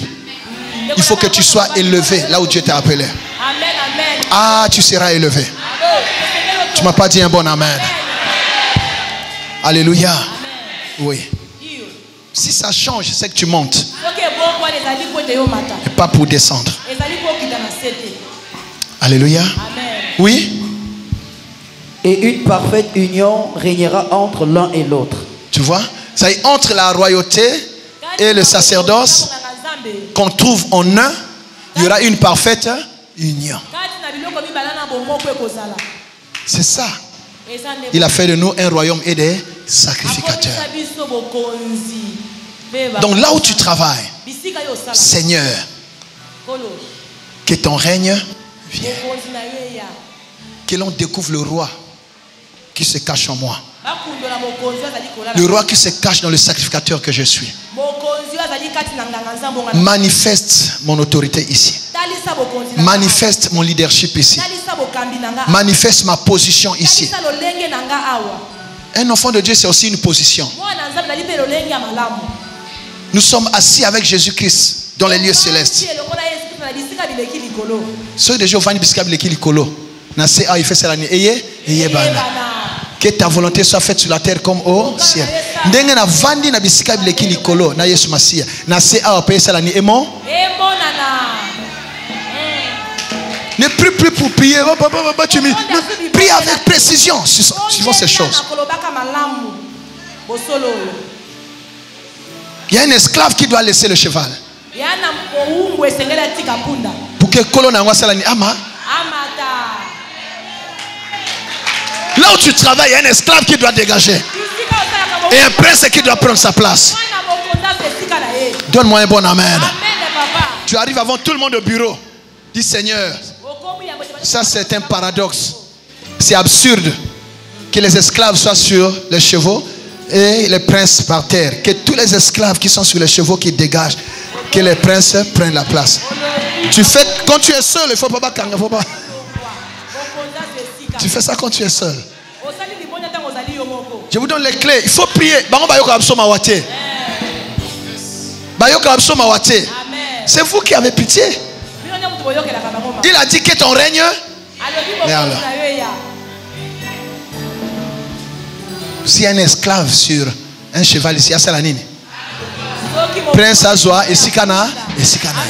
Il faut que tu sois élevé là où Dieu t'a appelé. Ah, tu seras élevé. Tu ne m'as pas dit un bon amen. Alléluia. Oui. Si ça change, c'est que tu montes. Et pas pour descendre. Alléluia. Oui. Et une parfaite union régnera entre l'un et l'autre. Tu vois? Ça y est, entre la royauté et le sacerdoce qu'on trouve en un, il y aura une parfaite union. C'est ça. Il a fait de nous un royaume et des sacrificateurs. Donc là où tu travailles, Seigneur, que ton règne vienne. Que l'on découvre le roi qui se cache en moi. Le roi qui se cache dans le sacrificateur que je suis. Manifeste mon autorité ici. Manifeste mon leadership ici. Manifeste ma position ici. Un enfant de Dieu, c'est aussi une position. Nous sommes assis avec Jésus-Christ dans les lieux célestes. Ceux de Jéhovah que ta volonté soit faite sur la terre comme au ciel. Ne prie plus pour prier. Prie avec précision suivant ces choses. Il y a un esclave qui doit laisser le cheval. Pour que colonne ama. Là où tu travailles, il y a un esclave qui doit dégager. Et un prince qui doit prendre sa place. Donne-moi un bon amen. Tu arrives avant tout le monde au bureau. Dis Seigneur, ça c'est un paradoxe. C'est absurde que les esclaves soient sur les chevaux et les princes par terre. Que tous les esclaves qui sont sur les chevaux qui dégagent. Que les princes prennent la place. Tu fais quand tu es seul, il ne faut pas. Tu fais ça quand tu es seul. Je vous donne les clés. Il faut prier. C'est vous qui avez pitié. Il a dit que ton règne. S'il y a un esclave sur un cheval ici, c'est la nini. Prince Azwa et Sikana et Sikana.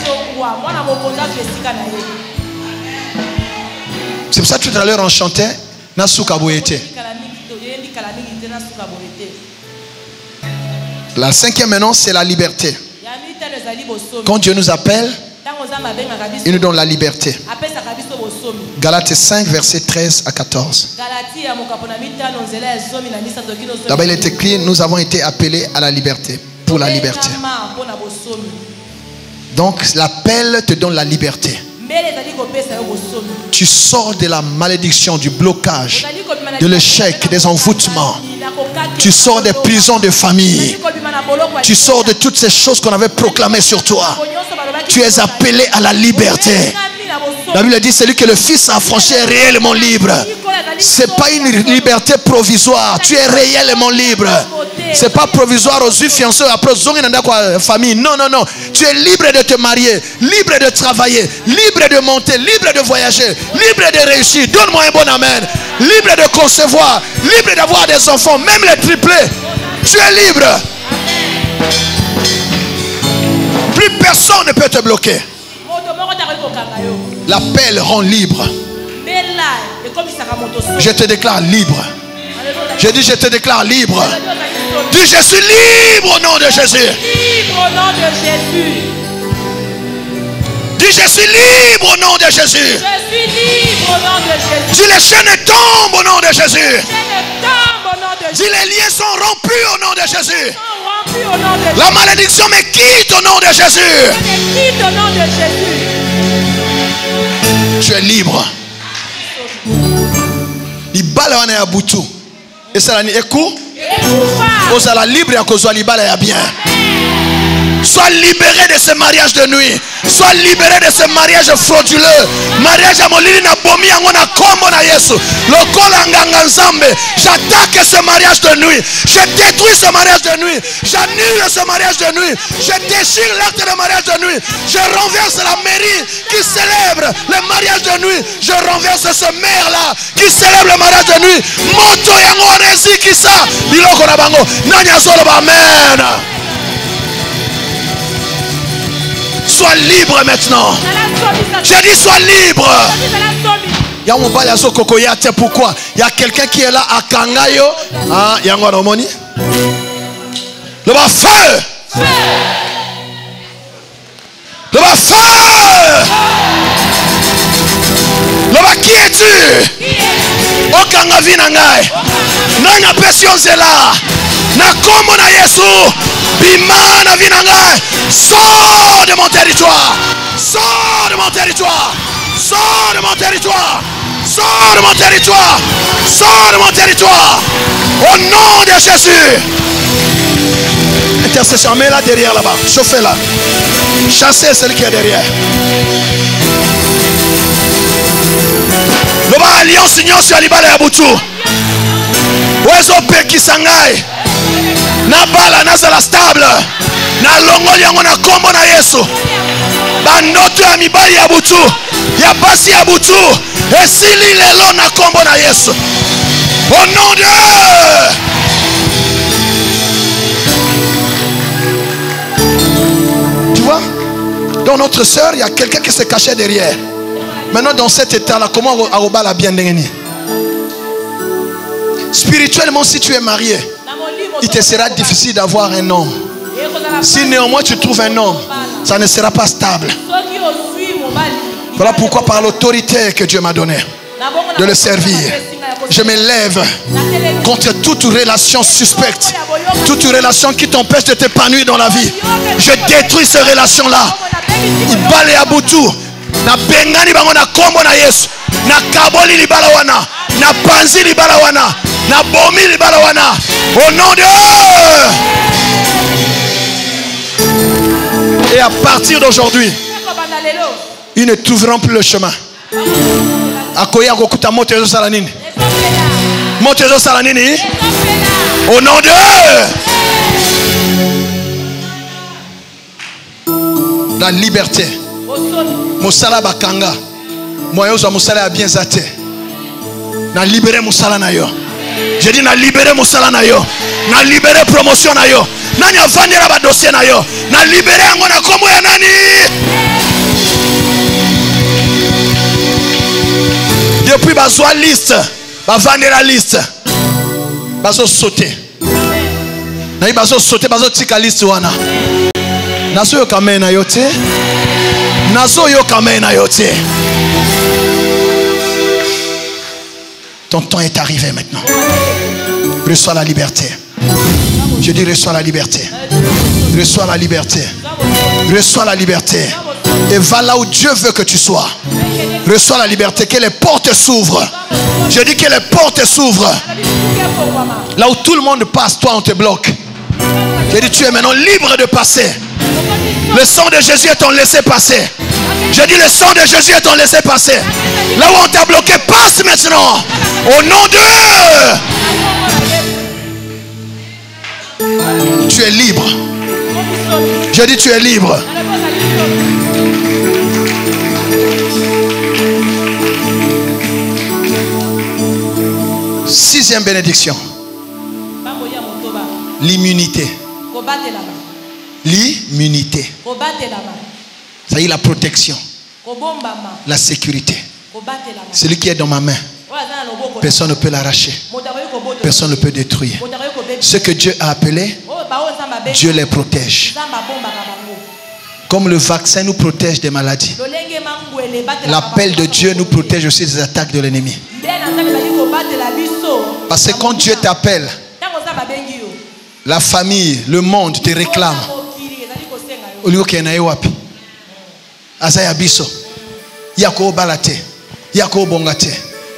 C'est pour ça que tout à l'heure on chantait Nasuka Boyete. La cinquième maintenant c'est la liberté. Quand Dieu nous appelle, il nous donne la liberté. Galates 5 versets 13 à 14. Là-bas il est écrit, nous avons été appelés à la liberté. Pour la liberté. Donc l'appel te donne la liberté. Tu sors de la malédiction, du blocage, de l'échec, des envoûtements. Tu sors des prisons de famille. Tu sors de toutes ces choses qu'on avait proclamées sur toi. Tu es appelé à la liberté. La Bible dit, celui que le Fils a affranchi est réellement libre. Ce n'est pas une liberté provisoire. Tu es réellement libre. Ce n'est pas provisoire aux yeux fiancés après famille. Non, non, non. Tu es libre de te marier, libre de travailler, libre de monter, libre de voyager, libre de réussir. Donne-moi un bon amen. Libre de concevoir, libre d'avoir des enfants, même les triplés. Tu es libre. Plus personne ne peut te bloquer. L'appel rend libre. Je te déclare libre. Je dis je te déclare libre. Dis je suis libre au nom de Jésus. Libre au nom de Jésus. Dis je suis libre au nom de Jésus. Je suis libre au nom de Jésus. Dis les chaînes tombent au nom de Jésus. Les chaînes tombent au nom de Jésus. Dis les liens sont rompus au nom de Jésus. Sont rompus au nom de Jésus. La malédiction me quitte au nom de Jésus. Je me quitte au nom de Jésus. Tu es libre. Libala wana ya butu. Esala ni eku. Ozala libre ya kozwa libala ya bien. Sois libéré de ce mariage de nuit. Sois libéré de ce mariage frauduleux. Mariage à molili na bomi yango na kombo na Yesu. Lokola nganga nzambe. J'attaque ce mariage de nuit. Je détruis ce mariage de nuit. J'annule ce mariage de nuit. Je déchire l'acte de mariage de nuit. Je renverse la mairie qui célèbre le mariage de nuit. Je renverse ce maire là qui célèbre le mariage de nuit. Moto yango onesi kisa. Biloko na bango. Nanya solo ba amen. Sois libre maintenant. J'ai dit sois libre. Il y a mon bal à Sokokoyate. Pourquoi? Il y a quelqu'un qui est là à Kangayo. Ah, il y a un moni. Le bas feu. Le bas feu. Le bas qui es-tu? Okanga vinangai. Nanga pression zela. Na kombo na Yesu. Bimana vinangai. Sors de mon territoire. Sors de mon territoire. Sors de mon territoire. Sors de mon territoire. Sors de mon territoire. Au nom de Jésus. Intercession, mets-la derrière là-bas. Chauffez-la. Chassez celui qui est derrière. Le bas alliance union sur Alibala Yabutu. Oezo peki sangai. Na bala nazala stable. Na longoli yango na kombo na Yesu. Bandoto ya mibali ya butu. Ya basi ya butu. Esili lelo na kombo na Yesu. Au nom de... Tu vois? Dans notre sœur, il y a quelqu'un qui se cachait derrière. Maintenant dans cet état-là, comment Aroba la bien déni? Spirituellement, si tu es marié, il te sera difficile d'avoir un homme. Si néanmoins tu trouves un homme, ça ne sera pas stable. Voilà pourquoi par l'autorité que Dieu m'a donnée de le servir, je m'élève contre toute relation suspecte, toute relation qui t'empêche de t'épanouir dans la vie. Je détruis ces relations-là. Ibale ya butu na bengani bango na kombo na Yesu, na kaboli libala wana, na panzi libala wana, na bomi libala wana, au nom de... Et à partir d'aujourd'hui, ils ne trouveront plus le chemin. Akoya kokuta moto salanini. Moto salanini. Au nom de... La liberté. Mosala bakanga. Moi, je suis bien zate. Na libéré musala na yo. Je dis na libéré musala na yo. Na libéré promotion na yo. Nani avandira ba dossier na yo. Na libéré yango na kombo ya nani. Depuis bazwa liste, ba vandira liste. Bazo sauter. Na bazo sauter, bazo tika liste wana. Nazo yo kamena na yo te. Nazo yo kamena na yo te. Ton temps est arrivé maintenant. Reçois la liberté. Je dis reçois la liberté. Reçois la liberté. Reçois la liberté. Et va là où Dieu veut que tu sois. Reçois la liberté. Que les portes s'ouvrent. Je dis que les portes s'ouvrent. Là où tout le monde passe, toi on te bloque. Je dis tu es maintenant libre de passer. Le sang de Jésus est ton laissez-passer. Je dis le sang de Jésus est ton laissez-passer. Là où on t'a bloqué, passe maintenant. Au nom de... Tu es libre. Je dis tu es libre. Sixième bénédiction. L'immunité. L'immunité. Ça y est, la protection. La sécurité. Celui qui est dans ma main, personne ne peut l'arracher. Personne ne peut détruire. Ce que Dieu a appelé, Dieu les protège. Comme le vaccin nous protège des maladies, l'appel de Dieu nous protège aussi des attaques de l'ennemi. Parce que quand Dieu t'appelle, la famille, le monde te réclame.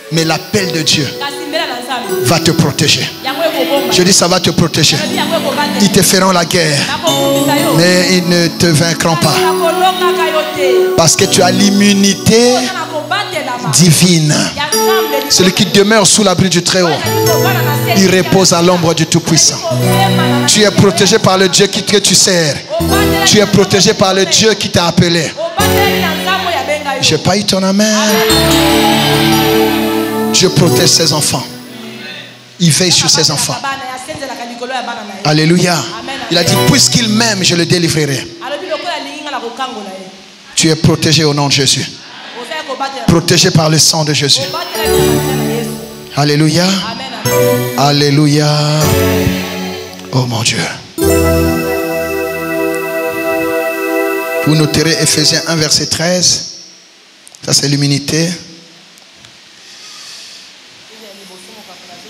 Mais l'appel de Dieu va te protéger. Je dis ça va te protéger. Ils te feront la guerre, mais ils ne te vaincront pas. Parce que tu as l'immunité divine. Celui qui demeure sous l'abri du Très-Haut, il repose à l'ombre du Tout-Puissant. Tu es protégé par le Dieu que tu sers. Tu es protégé par le Dieu qui t'a appelé. Je n'ai pas eu ton amen. Dieu protège ses enfants. Il veille sur ses enfants. Alléluia. Il a dit, puisqu'il m'aime, je le délivrerai. Tu es protégé au nom de Jésus. Protégé par le sang de Jésus. Alléluia. Alléluia. Oh mon Dieu. Vous noterez Ephésiens 1 verset 13. Ça c'est l'immunité.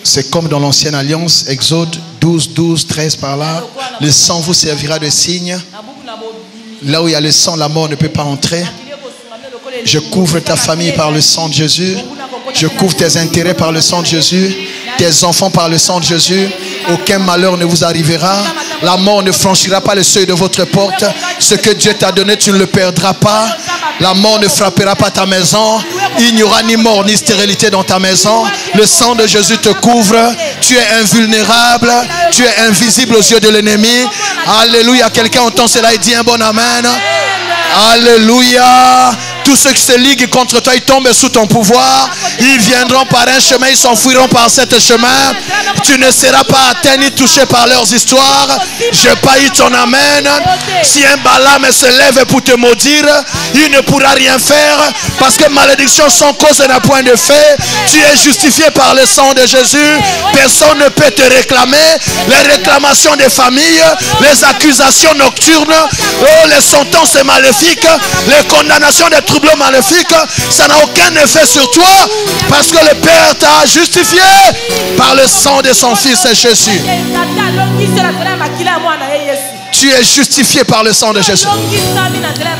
C'est comme dans l'ancienne alliance, Exode 12, 12, 13 par là. Le sang vous servira de signe. Là où il y a le sang, la mort ne peut pas entrer. Je couvre ta famille par le sang de Jésus. Je couvre tes intérêts par le sang de Jésus. Tes enfants par le sang de Jésus. Aucun malheur ne vous arrivera. La mort ne franchira pas le seuil de votre porte. Ce que Dieu t'a donné, tu ne le perdras pas. La mort ne frappera pas ta maison. Il n'y aura ni mort ni stérilité dans ta maison. Le sang de Jésus te couvre. Tu es invulnérable. Tu es invisible aux yeux de l'ennemi. Alléluia. Quelqu'un entend cela et dit un bon amen. Alléluia. Tous ceux qui se liguent contre toi, ils tombent sous ton pouvoir. Ils viendront par un chemin, ils s'enfuiront par cet chemin. Tu ne seras pas atteint ni touché par leurs histoires. Je paille ton amen. Si un Balaam se lève pour te maudire, il ne pourra rien faire. Parce que malédiction sans cause n'a point de fait. Tu es justifié par le sang de Jésus. Personne ne peut te réclamer. Les réclamations des familles, les accusations nocturnes, les sentences maléfiques, les condamnations des troubles maléfiques, ça n'a aucun effet sur toi. Parce que le Père t'a justifié par le sang de son Fils Jésus. Tu es justifié par le sang de Jésus.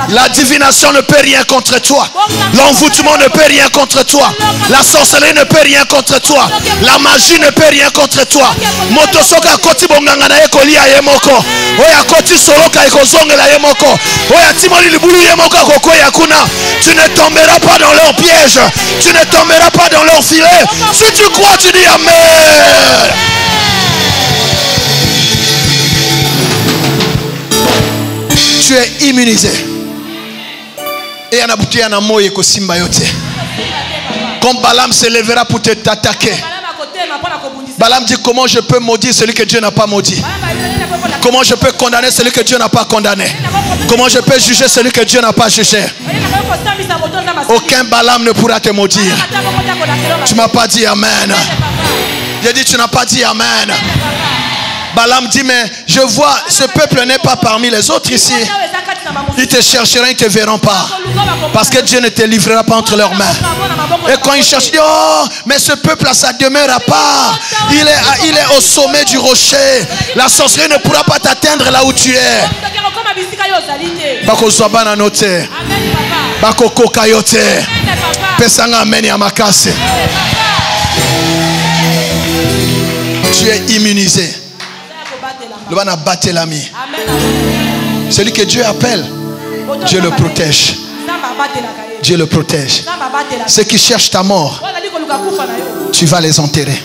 La divination ne peut rien contre toi. L'envoûtement ne peut rien contre toi. La sorcellerie ne peut rien contre toi. La magie ne peut rien contre toi. Motosoka koti bonganga na ekoli ya yemoko. Oya koti soloka ekozongela yemoko. Oya timoli libulu yemoko kokoya kuna. Tu ne tomberas pas dans leur piège. Tu ne tomberas pas dans leur filet. Si tu crois, tu dis amen. Tu es immunisé. Et en abouti à Namoye Kosimba yote. Quand Balaam se lèvera pour t'attaquer, Balaam dit comment je peux maudire celui que Dieu n'a pas maudit? Comment je peux condamner celui que Dieu n'a pas condamné? Comment je peux juger celui que Dieu n'a pas jugé? Aucun Balaam ne pourra te maudire. Tu m'as pas dit amen. J'ai dit tu n'as pas dit amen. Balaam dit mais je vois ce peuple n'est pas parmi les autres ici. Ils te chercheront, ils ne te verront pas. Parce que Dieu ne te livrera pas entre leurs mains. Et quand ils cherchent, ils disent oh mais ce peuple ça demeure à part. Il est au sommet du rocher. La sorcellerie ne pourra pas t'atteindre là où tu es. Bako Zwabana note. Bako Kokayote. Pesanga ameni amakase. Tu es immunisé. Le ban a battu l'ami. Celui que Dieu appelle, Dieu le protège. Dieu le protège. Ceux qui cherchent ta mort, tu vas les enterrer.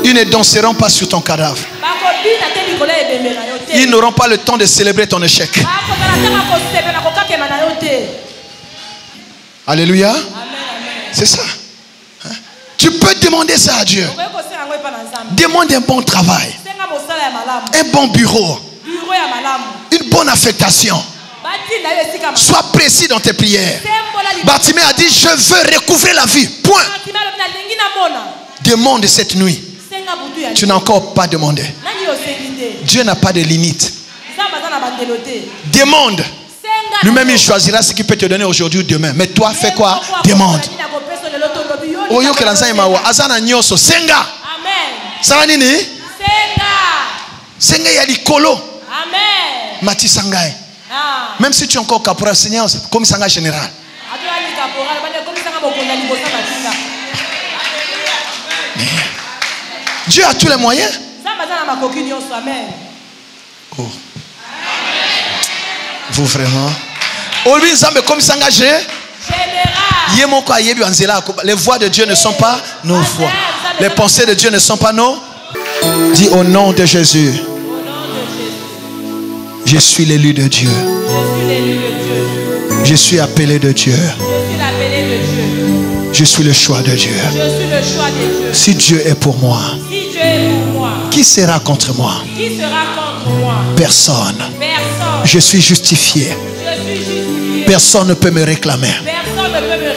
Ils ne danseront pas sur ton cadavre. Ils n'auront pas le temps de célébrer ton échec. Alléluia. C'est ça. Hein? Tu peux demander ça à Dieu. Demande un bon travail, un bon bureau, une bonne affectation. Sois précis dans tes prières. Bartimée a dit je veux recouvrer la vie. Point. Demande cette nuit. Tu n'as encore pas demandé. Dieu n'a pas de limite. Demande. Lui-même il choisira ce qu'il peut te donner aujourd'hui ou demain. Mais toi fais quoi? Demande. Oyo que lanza imawa azana nyoso senga. Sala nini? Senga ya likolo. Amen. Mati sangai. Même si tu es encore caporal, Seigneur, comme sanga général. Dieu a tous les moyens. Oh. Vous vraiment? Aujourd'hui, nous comme s'engager. Les voix de Dieu ne sont pas nos voix. Les pensées de Dieu ne sont pas nos. Dis au nom de Jésus. Je suis l'élu de Dieu. Je suis appelé de Dieu. Je suis le choix de Dieu. Si Dieu est pour moi, qui sera contre moi? Personne. Je suis justifié. Personne ne peut me réclamer.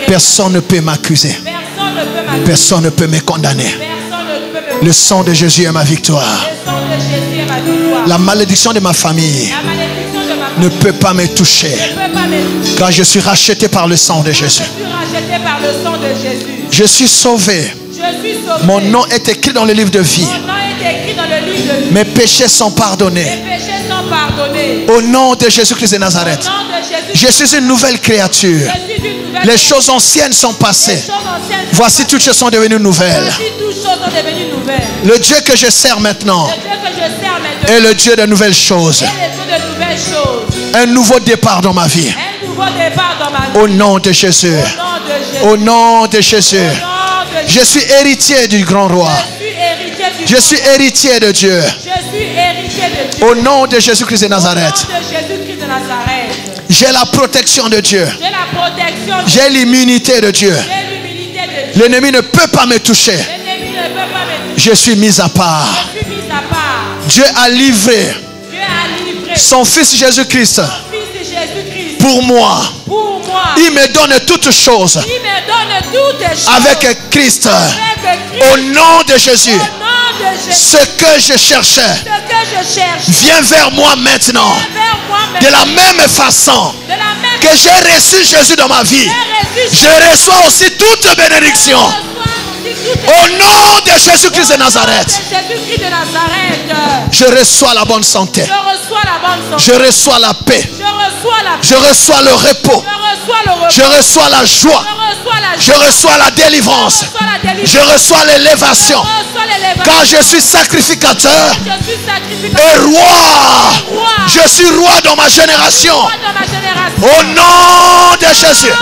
Personne ne peut m'accuser. Personne ne peut me condamner. Le sang de Jésus est ma victoire. La malédiction de ma famille ne peut pas me toucher. Car je suis racheté par le sang de Jésus. Je suis sauvé. Mon nom est écrit dans le livre de vie. Mes péchés sont pardonnés. Au nom de Jésus-Christ de Nazareth. Je suis une nouvelle créature. Les choses anciennes sont passées. Voici toutes choses sont devenues nouvelles. Le Dieu que je sers maintenant est le Dieu de nouvelles choses. Un nouveau départ dans ma vie. Au nom de Jésus. Au nom de Jésus. Je suis héritier du grand roi. Je suis héritier de Dieu. Au nom de Jésus-Christ de Nazareth. J'ai la protection de Dieu. J'ai l'immunité de Dieu. L'ennemi ne peut pas me toucher. Je suis mis à part. Dieu a livré son fils Jésus-Christ pour moi. Il me donne toutes choses avec Christ. Au nom de Jésus. Ce que je cherchais vient vers moi maintenant. De la même façon que j'ai reçu Jésus dans ma vie, je reçois aussi toute bénédiction. Au nom de Jésus-Christ de Nazareth, je reçois la bonne santé. Je reçois la paix. Je reçois le repos. Je reçois la joie. Je reçois la délivrance. Je reçois l'élévation. Car je suis sacrificateur et roi. Je suis roi dans ma génération. Au nom de Jésus.